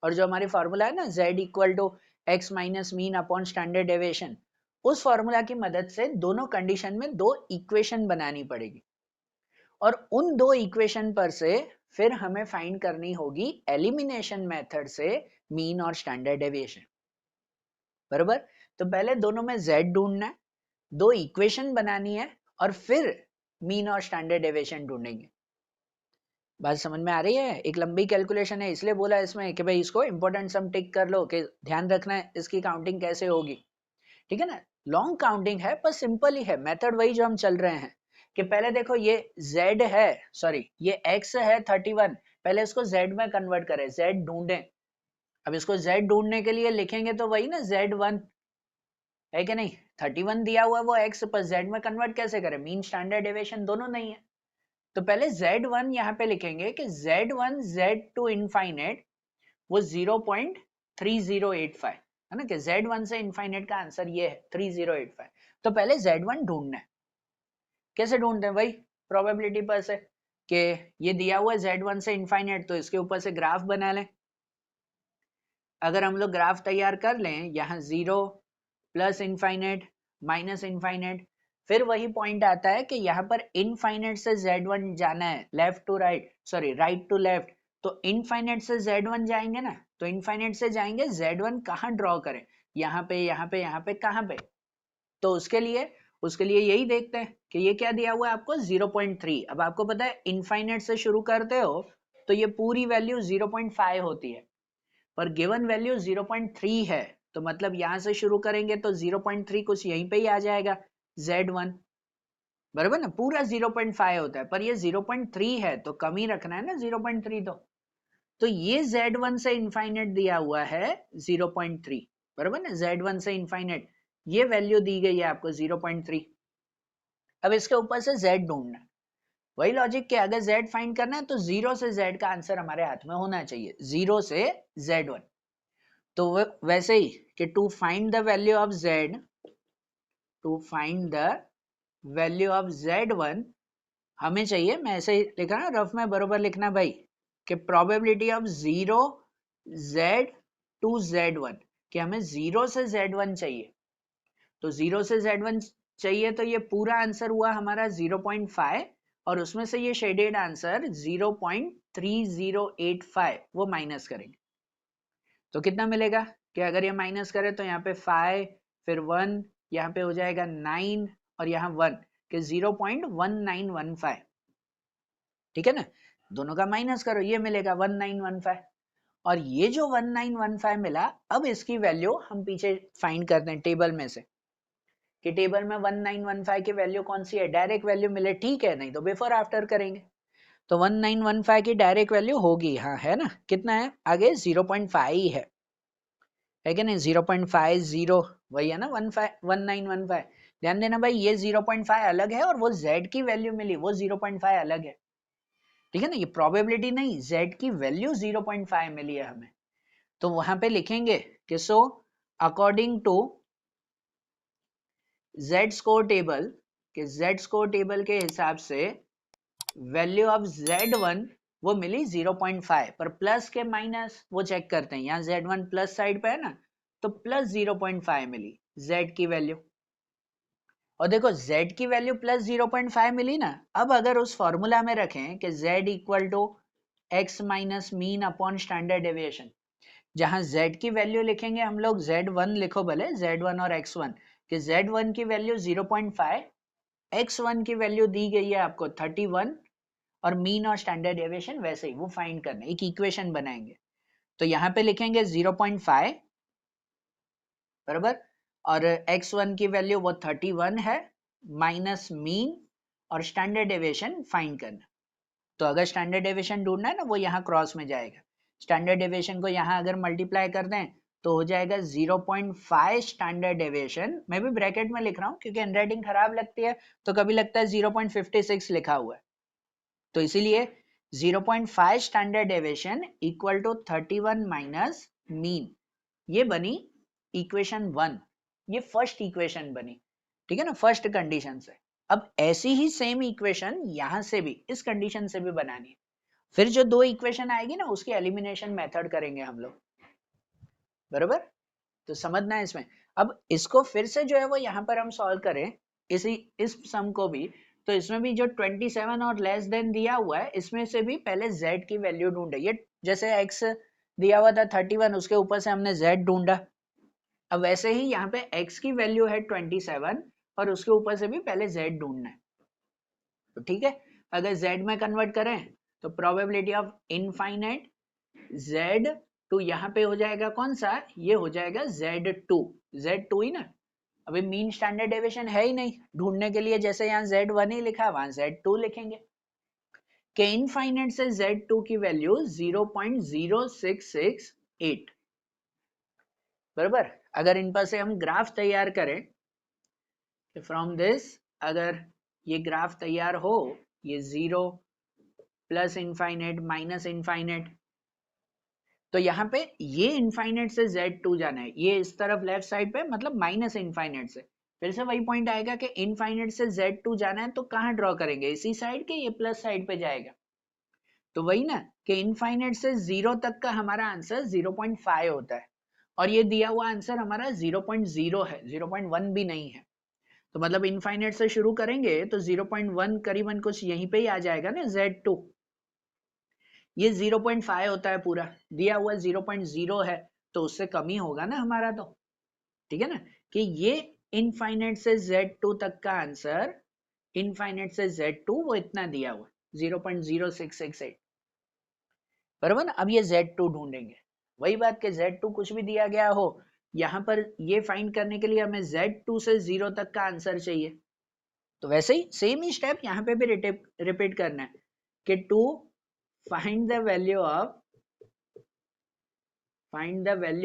और जो हमारी फॉर्मूला है ना z equal to x minus mean upon standard deviation, उस फॉर्मूला की मदद से दोनों कंडीशन में दो इक्वेशन बनानी पड़ेगी, और उन दो इक्वेशन पर से फिर हमें फाइंड करनी होगी एलिमिनेशन मेथड से मीन और स्टैंडर्ड डेविएशन, बराबर। तो पहले दोनों में z ढूंढना है, दो इक्वेशन बनानी है, और फिर मीन और स्टैंडर्ड डेविएशन ढूंढेंगे। बात समझ में आ रही है? एक लंबी कैलकुलेशन है, इसलिए बोला इसमें कि भाई इसको इंपॉर्टेंट सम टिक कर लो कि ध्यान रखना है इसकी काउंटिंग कैसे होगी, ठीक है ना। लॉन्ग काउंटिंग है पर सिंपल ही है, मेथड वही जो हम चल रहे हैं कि पहले देखो ये z है, सॉरी ये x है 31, पहले इसको z में कन्वर्ट करें, z ढूंढें। अब इसको z ढूंढने के लिए लिखेंगे तो वही ना z1 है कि नहीं, 31 दिया हुआ वो x पर z में कन्वर्ट कैसे करें, मीन स्टैंडर्ड डेविएशन दोनों नहीं है। तो पहले z1 यहाँ पे लिखेंगे कि z1 z2 इनफाइनाइट वो 0.3085 है ना, कि z1 से इनफाइनाइट का आंसर ये है 3085। तो पहले z1 ढूंढना है, कैसे ढूंढते हैं भाई, प्रोबेबिलिटी पर से, कि ये दिया हुआ है z1 से इनफाइनाइट, तो इसके ऊपर से ग्राफ बना लें। अगर हम लोग ग्राफ तैयार कर लें, यहाँ 0 प्लस इनफाइनाइट माइनस इनफाइनाइट, फिर वही पॉइंट आता है कि यहाँ पर इनफाइनाइट से z1 जाना है, left to right, sorry right to left, तो इनफाइनाइट से z1 जाएंगे ना, तो इनफाइनाइट से जाएंगे, z1 कहाँ ड्रॉ करें, यहाँ पे यहाँ पे यहाँ पे कहाँ पे, तो उसके लिए यही देखते हैं कि ये क्या दिया हुआ है आपको 0.3। अब आपको पता है इनफाइनाइट से शुरू करते हो तो ये पूरी वैल्यू 0.5 होती है, पर गिवन वैल्यू 0.3 है, तो मतलब यहां से शुरू करेंगे तो 0.3 कुछ यहीं पे ही आ जाएगा z1, बराबर ना, पूरा 0.5 होता है, पर ये 0.3 है तो कम ही रखना है ना 0.3, तो ये z1 से इनफाइनाइट दिया हुआ है 0.3, बराबर ना, z1 से इनफाइनाइट ये वैल्यू दी गई है आपको 0.3। अब इसके ऊपर से z ढूंढना, वही लॉजिक के अगर z फाइंड करना है तो 0 से z का आंसर हमारे हाथ में होना चाहिए, 0 से z1। तो वैसे ही कि to find the value of z, to find the value of z1 हमें चाहिए, मैं ऐसे ही लिखा ना रफ में, बरोबर लिखना भाई, कि probability of 0 z to z1, कि हमें 0 से z1 चाहिए। तो 0 से z1 चाहिए तो ये पूरा आंसर हुआ हमारा 0.5, और उसमें से ये शेडेड आंसर 0.3085 वो माइनस करेंगे। तो कितना मिलेगा कि अगर ये माइनस करें तो यहाँ पे 5, फिर 1, यहाँ पे हो जाएगा 9 और यहाँ 1, कि 0.1915। ठीक है ना, दोनों का माइनस करो, ये मिलेगा 1915। और ये जो 1915 मिला, अब इसकी वैल्यू हम पीछे फाइंड करते हैं टेबल में से, कि टेबल में 1915 की वैल्यू कौन सी है, डायरेक्ट वैल्यू मिले ठीक है, नहीं तो बिफोर आफ्टर करेंगे। तो 1915 की डायरेक्ट वैल्यू होगी, हाँ है ना, कितना है आगे 0.5 ही है कि नहीं, 0.50 वही है ना 1915। ध्यान देना भाई, ये 0.5 अलग है और वो z की वैल्यू मिली वो 0.5 अलग है। ठीक है ना, ये प्रोबेबिलिटी नहीं, z की वैल्यू 0.5 मिली है हमें। तो वहां पे लिखेंगे कि so according to z score table, कि z स्कोर टेबल के हिसाब से वैल्यू ऑफ z1 वो मिली 0.5, पर प्लस के माइनस वो चेक करते हैं, यहाँ z1 प्लस साइड पे है ना, तो प्लस 0.5 मिली z की वैल्यू। और देखो z की वैल्यू प्लस 0.5 मिली ना, अब अगर उस फॉर्मूला में रखें कि z equal to x minus mean upon standard deviation, जहां z की वैल्यू लिखेंगे हम लोग, z1 लिखो भले, z1 और x1, कि z1 की वैल्यू 0.5, x1 की वैल्यू दी गई है आपको 31, और मीन और स्टैंडर्ड डेविएशन वैसे ही वो फाइंड करना, एक इक्वेशन बनाएंगे। तो यहाँ पे लिखेंगे 0.5 बराबर, और x1 की वैल्यू वो 31 है, माइनस मीन और स्टैंडर्ड डेविएशन फाइंड करना। तो अगर स्टैंडर्ड डेविएशन ढूंढना है ना, वो यहाँ क्रॉस में जाएगा, स्टैंडर्ड डेविएशन को यहाँ अगर मल्टीप्लाई कर दें तो हो जाएगा 0.5 स्टैंडर्ड डेविएशन। मैं भी ब्रैकेट में लिख रहा हूँ क्योंकि हैंडराइटिंग खराब लगती है, तो कभी लगता है 0.56 लिखा हुआ है, तो इसीलिए 0.5 standard deviation equal to 31 minus mean, ये बनी इक्वेशन 1, ये फर्स्ट इक्वेशन बनी। ठीक है ना, फर्स्ट कंडीशन से। अब ऐसी ही सेम इक्वेशन यहां से भी, इस कंडीशन से भी बनानी है। फिर जो दो इक्वेशन आएगी ना, उसकी एलिमिनेशन मेथड करेंगे हम लोग, बरोबर। तो समझना है इसमें। अब इसको फिर से जो है वो यहाँ पर हम सॉल्व करें, इस सम को भी, तो इसमें भी जो 27 और लेस देन दिया हुआ है, इसमें से भी पहले z की वैल्यू ढूंढे। ये जैसे x दिया हुआ था 31, उसके ऊपर से हमने z ढूंढा। अब वैसे ही यहाँ पे x की वैल्यू है 27, और उसके ऊपर से भी पहले z ढूंढना है। तो ठीक है, अगर z में कन्वर्ट करें तो प्रोबेबिलिटी ऑफ इनफाइनाइट z2 यहाँ पे हो जाएगा कौन सा, ये हो जाएगा z2 ही ना। अभी मीन स्टैंडर्ड डेविएशन है ही नहीं ढूंढने के लिए, जैसे यहाँ z1 ही लिखा, वहां z2 लिखेंगे। के इनफाइनाइट से z2 की वैल्यू 0.0668 बराबर। अगर इन पर से हम ग्राफ तैयार करें, फ्रॉम दिस अगर ये ग्राफ तैयार हो, ये 0 प्लस इनफाइनाइट माइनस इनफाइनाइट, तो यहाँ पे ये इनफाइनाइट से z2 जाना है, ये इस तरफ लेफ्ट साइड पे, मतलब माइनस इनफाइनाइट से। फिर से वही पॉइंट आएगा कि इनफाइनाइट से z2 जाना है, तो कहाँ ड्रॉ करेंगे, इसी साइड के, ये प्लस साइड पे जाएगा। तो वही ना कि इनफाइनाइट से 0 तक का हमारा आंसर 0.5 होता है, और ये दिया हुआ आंसर हमारा 0.0 है, 0.1 भी नहीं है। तो मतलब इनफाइनाइट से शुरू करेंगे तो 0.1 करीबन कुछ यहीं पे ही आ जाएगा ना z2। ये 0.5 होता है पूरा, दिया हुआ 0.0 है, तो उससे कम ही होगा ना हमारा। तो ठीक है ना, कि ये इनफाइनाइट से z2 तक का आंसर, इनफाइनाइट से z2 वो इतना दिया हुआ 0.0668 बराबर ना। अब ये z2 ढूंढेंगे, वही बात कि z2 कुछ भी दिया गया हो, यहाँ पर ये फाइंड करने के लिए हमें z2 से 0 तक का आंसर चाहिए। तो वैसे ही सेम ही स्टेप यहाँ पे भी रिपीट करना है कि to find the value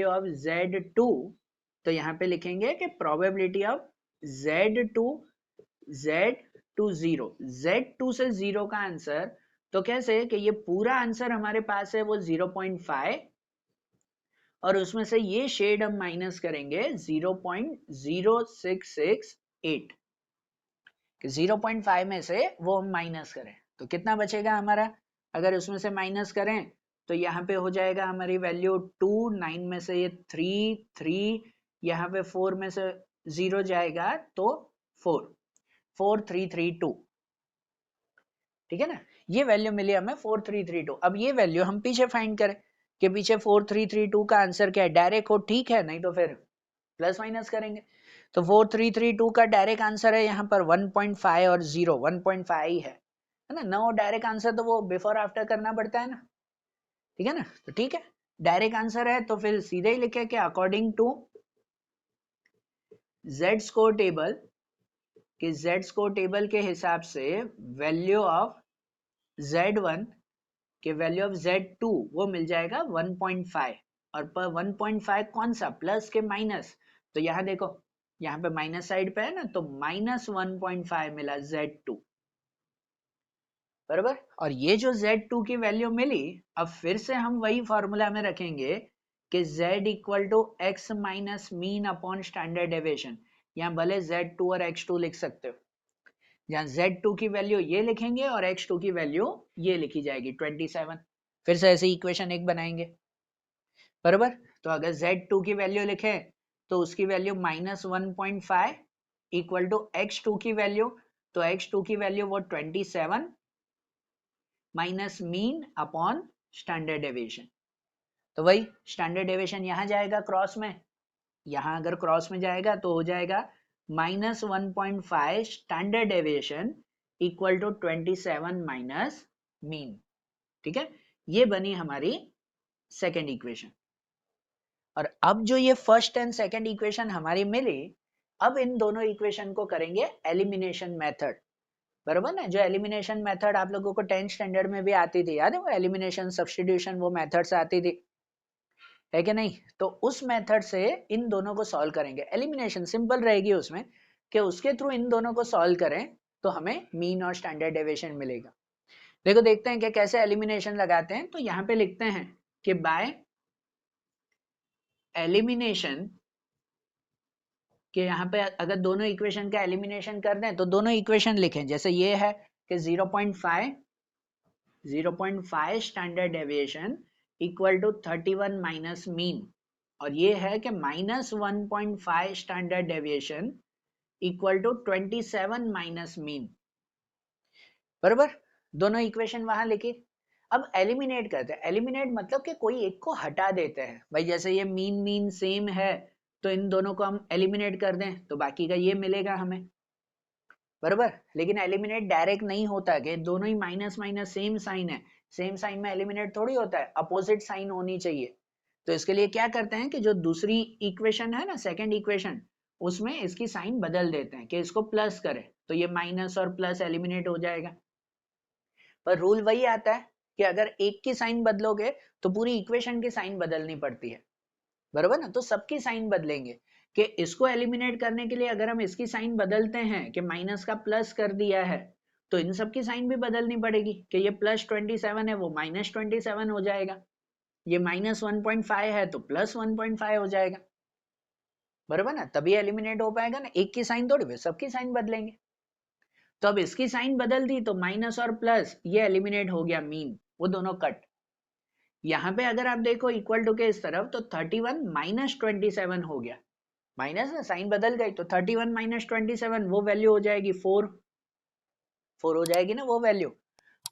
of z2, तो यहाँ पे लिखेंगे कि probability of z2 to 0, Z2 से 0 का आंसर, तो कैसे कि ये पूरा आंसर हमारे पास है वो 0.5 और उसमें से ये शेड हम माइनस करेंगे 0.0668 कि 0.5 में से वो हम माइनस करें तो कितना बचेगा हमारा, अगर उसमें से माइनस करें तो यहाँ पे हो जाएगा हमारी वैल्यू 2, 9 में से ये 3, 3, यहाँ पे 4 में से 0 जाएगा तो 4, 4332, ठीक है ना। ये वैल्यू मिली हमें 4332। अब ये वैल्यू हम पीछे फाइंड करें कि पीछे 4332 का आंसर क्या है, डायरेक्ट हो ठीक है, नहीं तो फिर प्लस माइनस करेंगे। तो 4332 का डायरेक्ट आंसर है यहाँ पर 1.5 और 0 1.5 ही है ना। नो डायरेक्ट आंसर तो वो बिफोर आफ्टर करना पड़ता है ना, ठीक है ना। तो ठीक है, डायरेक्ट आंसर है तो फिर सीधे ही लिखे कि according to Z score table, कि Z स्कोर टेबल के हिसाब से वैल्यू ऑफ Z1 के वैल्यू ऑफ Z2 वो मिल जाएगा 1.5 और पर 1.5 कौन सा, प्लस के माइनस, तो यहाँ देखो यहाँ पे माइनस साइड पे है ना, तो -1.5 मिला Z2, बराबर। और ये जो Z2 की वैल्यू मिली, अब फिर से हम वही फॉर्मूला में रखेंगे कि Z equal to x minus mean upon standard deviation. यहाँ भले Z2 और X2 लिख सकते हो, जहाँ Z2 की वैल्यू ये लिखेंगे और X2 की वैल्यू ये लिखी जाएगी 27। फिर से ऐसे इक्वेशन एक बनाएंगे, बराबर। तो अगर Z2 की वैल्यू लिखें तो उसकी वैल्यू -1.5 इक्वल टू X2 की वैल्यू, तो X2 की वैल्यू वो 27 minus mean upon standard deviation. तो वही स्टैंडर्ड डेविएशन यहाँ जाएगा क्रॉस में, यहाँ अगर क्रॉस में जाएगा तो हो जाएगा -1.5 standard deviation equal to 27 minus mean, ठीक है। ये बनी हमारी सेकेंड इक्वेशन। और अब जो ये फर्स्ट एंड सेकेंड इक्वेशन हमारी मिली, अब इन दोनों इक्वेशन को करेंगे एलिमिनेशन मेथड, बरोबर ना। जो एलिमिनेशन मेथड आप लोगों को 10th स्टैंडर्ड में भी आती थी, याद है वो एलिमिनेशन सब्स्टिट्यूशन, वो मेथड्स आती थी, है कि नहीं। तो उस मेथड से इन दोनों को सॉल्व करेंगे, एलिमिनेशन सिंपल रहेगी उसमें कि उसके थ्रू इन दोनों को सॉल्व करें तो हमें मीन और स्टैंडर्ड डेविएशन मिलेगा। देखो देखते हैं कि कैसे एलिमिनेशन लगाते हैं। तो यहाँ पे लिखते हैं कि बाय एलिमिनेशन, कि यहाँ पे अगर दोनों इक्वेशन का एलिमिनेशन कर दें तो दोनों इक्वेशन लिखें, जैसे ये है कि 0.5 standard deviation equal to 31 minus mean, और ये है कि -1.5 standard deviation equal to 27 minus mean, बराबर। दोनों इक्वेशन वहां लिखी। अब एलिमिनेट करते हैं, एलिमिनेट मतलब कि कोई एक को हटा देते हैं भाई, जैसे ये मीन मीन सेम है तो इन दोनों को हम एलिमिनेट कर दें तो बाकी का ये मिलेगा हमें, बराबर। लेकिन एलिमिनेट डायरेक्ट नहीं होता कि दोनों ही माइनस माइनस सेम साइन है, सेम साइन में एलिमिनेट थोड़ी होता है, अपोजिट साइन होनी चाहिए। तो इसके लिए क्या करते हैं कि जो दूसरी इक्वेशन है ना, सेकंड इक्वेशन, उसमें इसकी साइन बदल देते हैं कि इसको प्लस करें तो ये माइनस और प्लस एलिमिनेट हो जाएगा। पर रूल वही आता है कि अगर एक की साइन बदलोगे तो पूरी इक्वेशन की साइन बदलनी पड़ती है, बराबर ना। तो सबकी साइन बदलेंगे कि इसको एलिमिनेट करने के लिए अगर हम इसकी साइन बदलते हैं कि माइनस का प्लस कर दिया है तो इन सबकी साइन भी बदलनी पड़ेगी कि ये +27 है वो -27 हो जाएगा, ये -1.5 है तो +1.5 हो जाएगा, बराबर ना। तभी एलिमिनेट हो पाएगा ना, एक की साइन थोड़ी हुई, सबकी साइन बदलेंगे। तो अब इसकी साइन बदल दी तो माइनस और प्लस ये एलिमिनेट हो गया, मीन वो दोनों कट। यहाँ पे अगर आप देखो इक्वल टू के इस तरफ तो 31 माइनस 27 हो गया, माइनस ना साइन बदल गई तो 31 माइनस 27 वो वैल्यू हो जाएगी 4 हो जाएगी ना वो वैल्यू।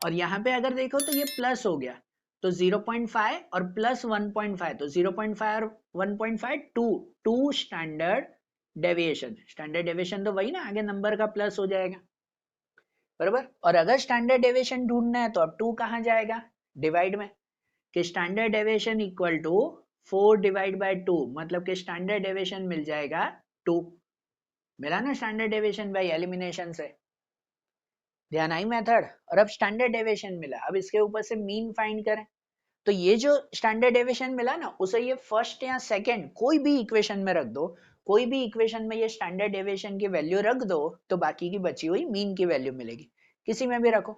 और यहाँ पे अगर देखो तो ये प्लस हो गया तो 0.5 और प्लस 1.5, तो 0.5 और 1.5 2 स्टैंडर्ड डेविएशन, स्टैंडर्ड डेविएशन तो वही ना, आगे नंबर का प्लस हो जाएगा, बराबर। और अगर स्टैंडर्ड डेविएशन ढूंढना है तो अब 2 कहाँ जाएगा, डिवाइड में, कि standard deviation equal to 4 divide by 2, मतलब कि स्टैंडर्ड डेविएशन मिल जाएगा 2, मिला ना स्टैंडर्ड डेविएशन बाय एलिमिनेशन से, ध्यान आई मेथड। और अब स्टैंडर्ड डेविएशन मिला, अब इसके ऊपर से मीन फाइंड करें। तो ये जो स्टैंडर्ड डेविएशन मिला ना, उसे ये फर्स्ट या सेकंड कोई भी इक्वेशन में रख दो, कोई भी इक्वेशन में ये स्टैंडर्ड डेविएशन की वैल्यू रख दो तो बाकी की बची हुई मीन की वैल्यू मिलेगी। किसी में भी रखो,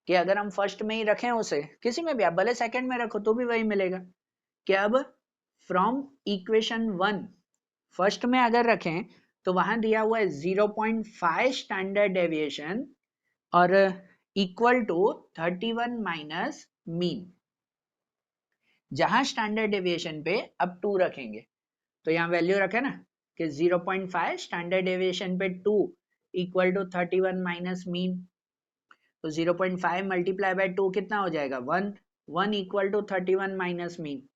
कि अगर हम फर्स्ट में ही रखें उसे, किसी में भी आप भले सेकंड में रखो तो भी वही मिलेगा। कि अब फ्रॉम इक्वेशन 1 फर्स्ट में अगर रखें तो वहां दिया हुआ है 0.5 स्टैंडर्ड डेविएशन और इक्वल टू 31 माइनस मीन। जहां स्टैंडर्ड डेविएशन पे अब 2 रखेंगे तो यहाँ वैल्यू रखे ना कि 0.5 स्टैंडर्ड डेविएशन पे 2 इक्वल टू 31 माइनस मीन। तो 0.5 मल्टीप्लाई बाय 2 कितना हो जाएगा 1, 1 इक्वल टू 31 माइनस मीन।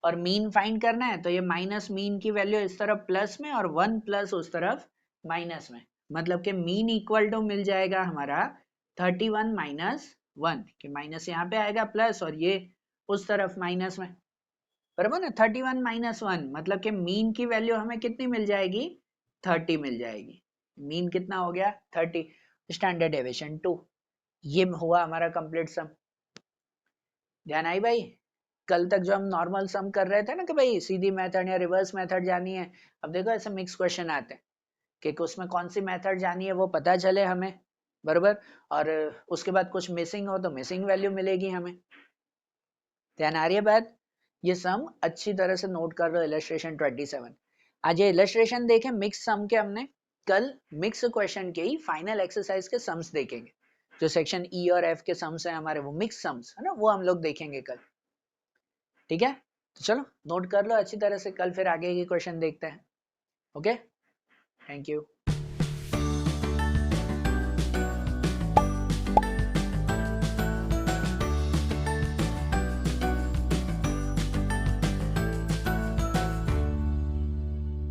और मीन फाइंड करना है तो ये माइनस मीन की वैल्यू इस तरफ प्लस में और 1 प्लस उस तरफ माइनस में, मतलब कि मीन इक्वल टू मिल जाएगा हमारा 31 माइनस 1, कि माइनस यहाँ पे आएगा प्लस और ये उस तरफ माइनस में, बराबर ना। 31 माइनस 1 मतलब कि मीन की वैल्यू हमें कितनी मिल जाएगी 30 मिल जाएगी। मीन कितना हो गया 30, स्टैंडर्ड डेविएशन 2। ये हुआ हमारा कंप्लीट सम। ध्यान आई भाई? कल तक जो हम नॉर्मल सम कर रहे थे ना कि भाई सीधी मेथड या रिवर्स मेथड जानी है, अब देखो ऐसे मिक्स क्वेश्चन आते हैं कि उसमें कौन सी मेथड जानी है वो पता चले हमें, बराबर। और उसके बाद कुछ मिसिंग हो तो मिसिंग वैल्यू मिलेगी हमें। ध्यान आ रही है बात? ये सम अच्छी तरह से नोट कर लो। इलस्ट्रेशन 27 आज ये इलस्ट्रेशन देखें मिक्स सम के, हमने कल मिक्स क्वेश्चन के ही फाइनल एक्सरसाइज के सम्स देखेंगे। जो सेक्शन ई और एफ के सम्स हैं हमारे, वो मिक्स सम्स है ना, वो हम लोग देखेंगे कल। ठीक है, तो चलो नोट कर लो अच्छी तरह से, कल फिर आगे के क्वेश्चन देखते हैं। Okay, thank you.